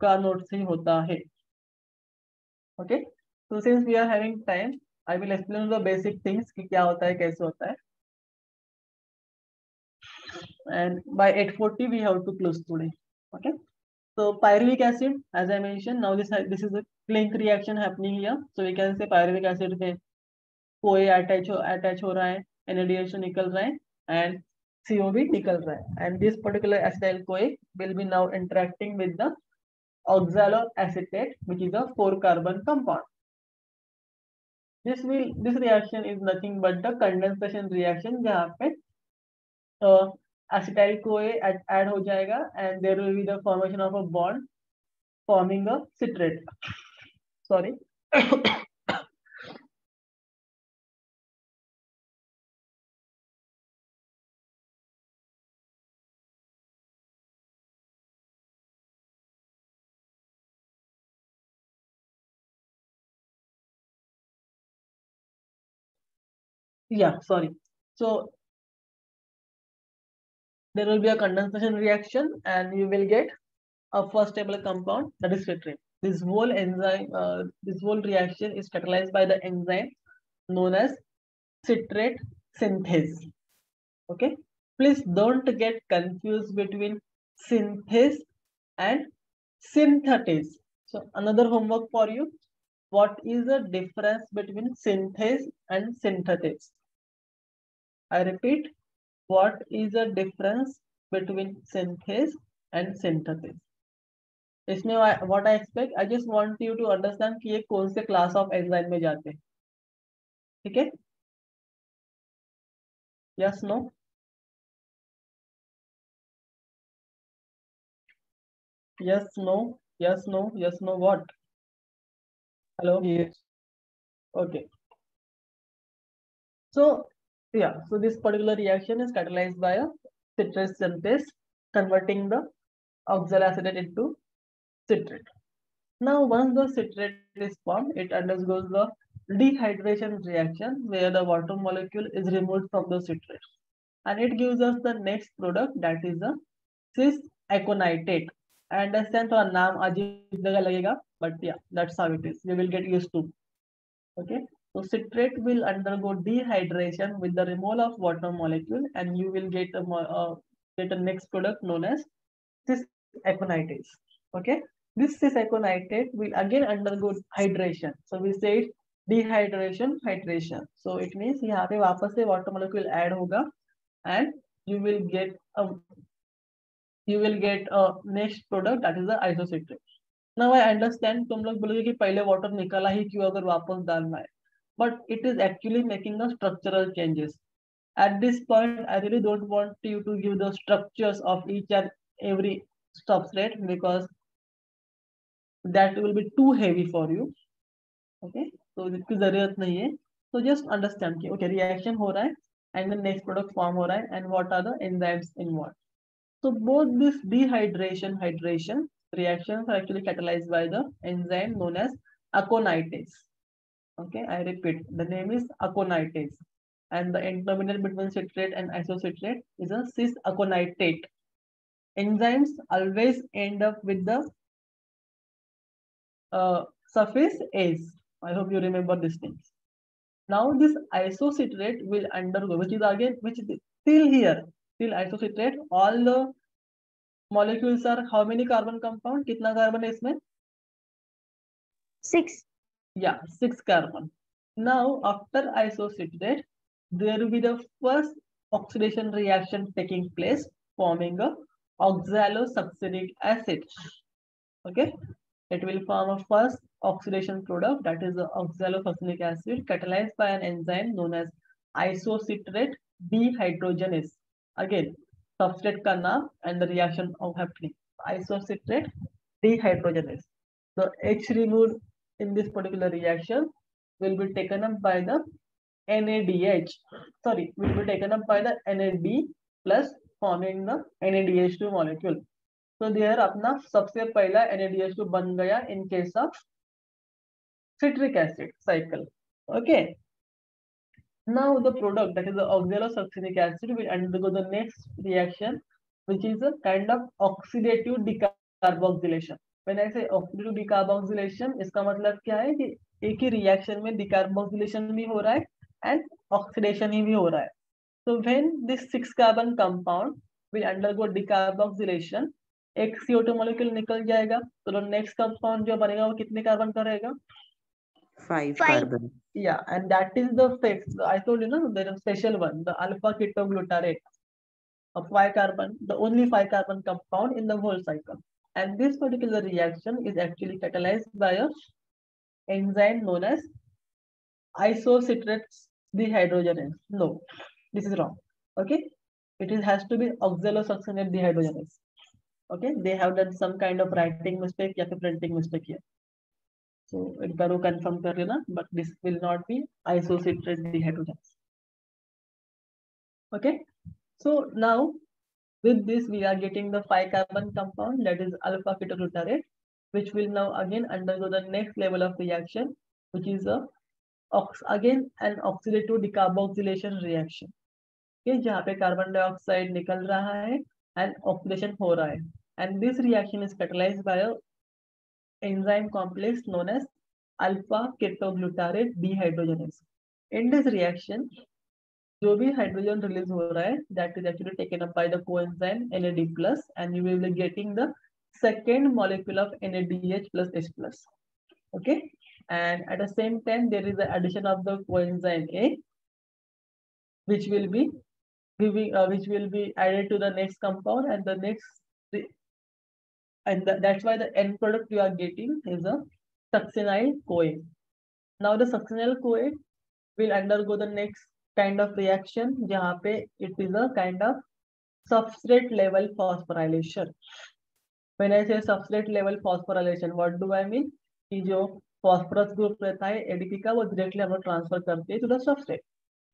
का नोट्स ही होता है. Okay, so since we are having time, I will explain the basic things कि क्या होता है, कैसे होता है, and by 8:40 we have to close today. Okay, so pyruvic acid, as I mentioned, now this is a link reaction happening here. So we can say pyruvic acid पे कोई attach हो रहा है, NADH निकल रहा है, and CO भी निकल रहा है, and this particular acetyl CoA will be now interacting with the oxaloacetate, which is a 4 carbon compound. This reaction is nothing but the condensation reaction जहाँ पे acetyl CoA add हो जाएगा and there will be the formation of a bond forming a citrate. Sorry. Yeah, sorry. So there will be a condensation reaction and you will get a first stable compound, that is citrate. This whole enzyme, this whole reaction is catalyzed by the enzyme known as citrate synthase. Okay, please don't get confused between synthase and synthetase. So another homework for you: what is the difference between synthase and synthetase? I repeat, what is the difference between synthase and synthetase? इसमें what I expect, I just want you to understand कि ये कौन से class of enzyme में जाते हैं, ठीक है? Yes, no? Yes, no? Yes, no? Yes, no? What? Hello? Yes. Okay. So yeah, so this particular reaction is catalyzed by a citrate synthase, converting the oxaloacetate into citrate. Now, once the citrate is formed, it undergoes the dehydration reaction where the water molecule is removed from the citrate, and it gives us the next product, that is the cis aconitate. I understand थोड़ा नाम अजीब जगह लगेगा, but yeah, that's how it is. You will get used to. Okay, so citrate will undergo dehydration with the removal of water molecule, and you will get a next product known as cis aconitase. Okay, this cis aconitate will again undergo hydration. So we say it dehydration, hydration. So it means यहाँ पे वापस से water molecule add होगा, and you will get a next product, that is the isocitrate. Now I understand तुम लोग बोलोगे कि पहले water निकाला ही क्यों अगर वापस डालना है, but it is actually making the structural changes. At this point, I really don't want you to give the structures of each and every substrate because that will be too heavy for you. Okay, so इसकी जरूरत नहीं है. So just understand कि okay, reaction हो रहा है and the next product form हो रहा है and what are the enzymes involved. So both this dehydration, hydration reactions are actually catalyzed by the enzyme known as aconitase. Okay, I repeat, the name is aconitase, and the intermediate between citrate and isocitrate is a cis aconitate. Enzymes always end up with the suffix ase. I hope you remember these things. Now this isocitrate will undergo, which is still here, till isocitrate, all the molecules are how many carbon compound? कितना carbon है इसमें? 6. Yeah, 6 carbon. Now after isocitrate, there will be the first oxidation reaction taking place, forming a oxalosuccinic acid. Okay, it will form a first oxidation product, that is the oxalosuccinic acid, catalyzed by an enzyme known as isocitrate dehydrogenase. Again, substrate का नाम and the reaction of happening, isocitrate dehydrogenase. The H removed in this particular reaction will be taken up by the NADH. Sorry, will be taken up by the NAD plus forming the NADH2 molecule. So there अपना सबसे पहला NADH2 बन गया in case of citric acid cycle. Okay. Now the product, that is the oxalosuccinic acid, will undergo the next reaction, which is a kind of oxidative decarboxylation. When I say oxidative decarboxylation, इसका मतलब क्या है कि एक ही reaction में decarboxylation भी हो रहा है and oxidation ही भी हो रहा है. So when this 6 carbon compound will undergo decarboxylation, एक CO2 molecule निकल जाएगा, तो next compound जो बनेगा वो कितने कार्बन का रहेगा? 5 5. carbon. Yeah, and that is the fix. I told you, no, there is a special one, the alpha ketoglutarate of 5 carbon, the only 5 carbon compound in the whole cycle. And this particular reaction is actually catalyzed by a enzyme known as isocitrate dehydrogenase. No, this is wrong. Okay, has to be oxalosuccinate dehydrogenase. Okay, they have done some kind of writing mistake या फिर printing mistake here. So एक बार वो confirm कर लेना, but this will not be isocitrate dehydrogenase. Okay, so now with this we are getting the 5-carbon compound, that is alpha ketoglutarate, which will now again undergo the next level of reaction, which is again an oxidative decarboxylation reaction. Okay, जहाँ पे carbon dioxide निकल रहा है and oxidation हो रहा है, and this reaction is catalyzed by a enzyme complex known as alpha ketoglutarate dehydrogenase. In this reaction, जो भी हाइड्रोजन रिलीज हो रहा है, that is actually taken up by the coenzyme NAD+, and you will be getting the second molecule of NADH plus H plus. Okay, and at the same time there is the addition of the coenzyme A, which will be added to the next compound, and the next, and that's why the end product you are getting is a succinyl CoA. Now the succinyl CoA will undergo the next kind of reaction, जहाँ पे it is a kind of substrate level phosphorylation. When I say substrate level phosphorylation, what do I mean? कि जो phosphorus group रहता है ADP का, वो directly हम लोग transfer करते हैं to the substrate.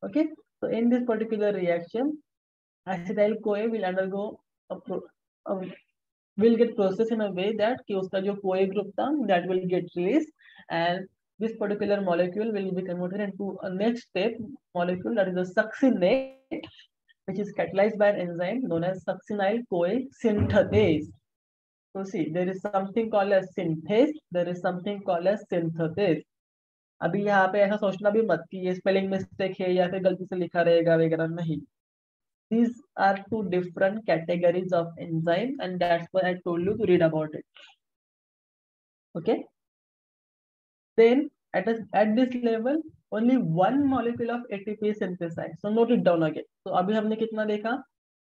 Okay, so in this particular reaction, acetyl CoA will undergo will get processed in a way that कि उसका जो CoA group था, that will get released, and this particular molecule will be converted into a next step molecule, that is a succinate, which is catalyzed by an enzyme known as succinyl CoA synthetase. So see, there is something called as synthase, there is something called as synthase. अभी यहाँ पे ऐसा सोचना भी मत कि ये spelling mistake है या फिर गलती से लिखा रहेगा वगैरह, नहीं. These are two different categories of enzyme, and that's why I told you to read about it. Okay. Then at this level, only one molecule of ATP is synthesized. So note it down again. So अभी हमने कितना देखा?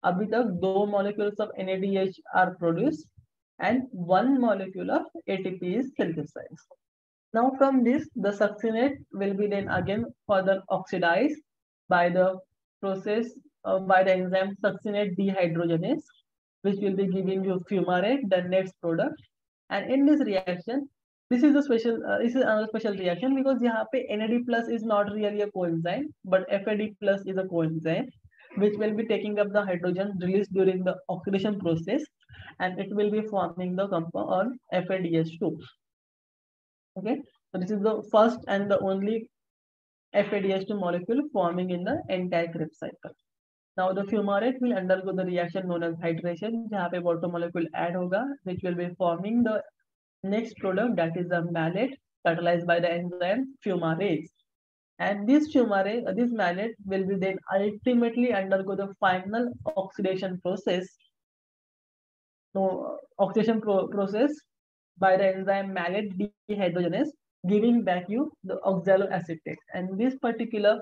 अभी तक 2 molecules of NADH are produced and 1 molecule of ATP is synthesized. Now from this, the succinate will be then again further oxidized by the process by the enzyme succinate dehydrogenase, which will be giving you fumarate, the next product. And in this reaction, this is another special reaction, because यहाँ पे NAD plus is not really a coenzyme, but FAD plus is a coenzyme, which will be taking up the hydrogen released during the oxidation process, and it will be forming the compound FADH2. Okay, so this is the first and the only FADH2 molecule forming in the entire Krebs cycle. Now the fumarate will undergo the reaction known as hydration, जहाँ पे water molecule add होगा, which will be forming the next product, that is a malate catalyzed by the enzyme fumarase. And this malate will be then ultimately undergo the final oxidation process. So oxidation process by the enzyme malate dehydrogenase, giving back you the oxaloacetate. And this particular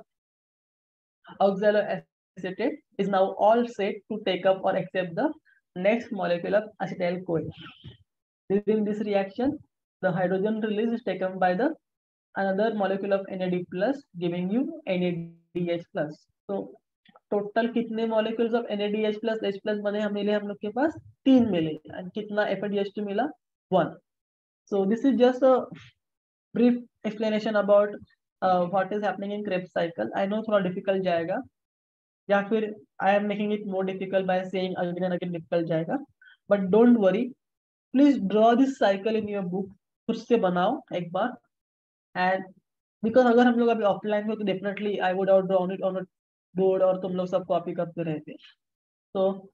oxaloacetate is now all set to take up or accept the next molecule of acetyl CoA. During this reaction, the hydrogen release is taken by the another molecule of NAD plus, giving you NADH plus. So total कितने molecules of NADH plus H plus बने मिले हम लोग के पास? 3 मिले. And कितना FADH2 मिला? 1. So this is just a brief explanation about what is happening in Krebs cycle. I know थोड़ा difficult जाएगा, या फिर I am making it more difficult by saying again and again difficult जाएगा. But don't worry, please draw this cycle in your book. खुद से बनाओ एक बार. And because अगर हम लोग अभी offline हो तो definitely I would have drawn it on a board और तुम लोग सब copy करते रहते. So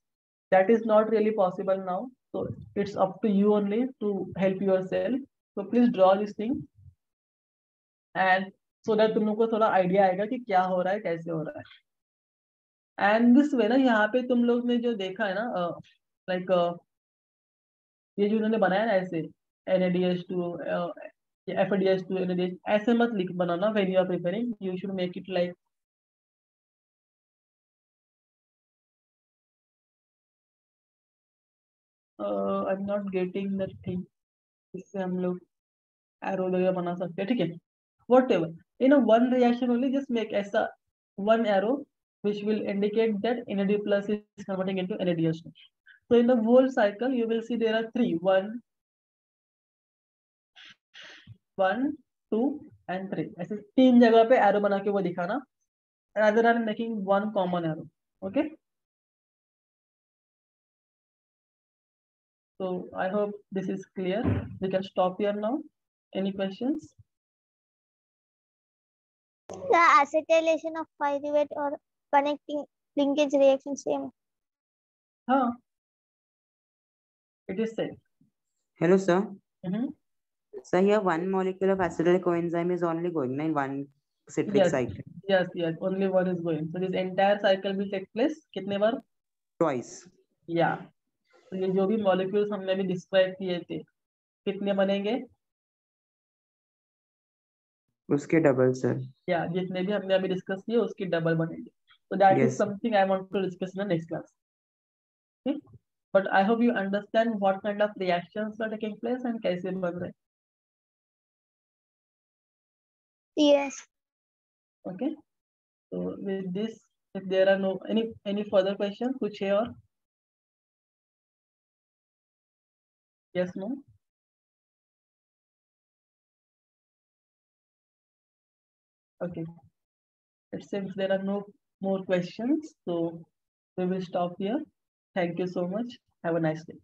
that is not really possible now. So it's up to you only to help yourself. So please draw this thing, and so that तुम लोग को थोड़ा idea आएगा कि क्या हो रहा है, कैसे हो रहा है. And this way ना, यहाँ पे तुम लोग ने जो देखा है ना, like ये जो उन्होंने बनाया ना ऐसे NADH2 FADH2 NADH, ऐसे मत लिख बनाना. when you are preparing, you should make it like I'm not getting that thing. इससे हम लोग arrow वगैरह बना सकते हैं, ठीक है. Whatever, in a one reaction only, just make ऐसा one arrow which will indicate that NAD plus is converting into NADH2. So in the whole cycle, you will see there are three: 1, 2 and 3. ऐसे 3 जगह पे arrow बना के वो दिखाना, rather than making one common arrow. Okay. So I hope this is clear. We can stop here now. Any questions? The acetylation of pyruvate or connecting linkage reaction same. Huh. It is safe. Hello, sir. Mm-hmm. So here one molecule of acetyl coenzyme is only going in one citric Yes. cycle. Yes, only one is going. So this entire cycle will take place कितने बार? Twice. Yeah. तो ये जो भी molecules हमने अभी describe किए थे, कितने बनेंगे? उसके double, sir. Yeah, जितने भी हमने अभी discuss किए उसकी double बनेंगे. So that is Yes. something I want to discuss in the next class. Okay? But I hope you understand what kind of reactions are taking place and कैसे बन रहे हैं. Yes. Okay. So with this, if there are no any further questions, कुछ है और? Yes, no? Okay. It seems there are no more questions, so we will stop here. Thank you so much. Have a nice day.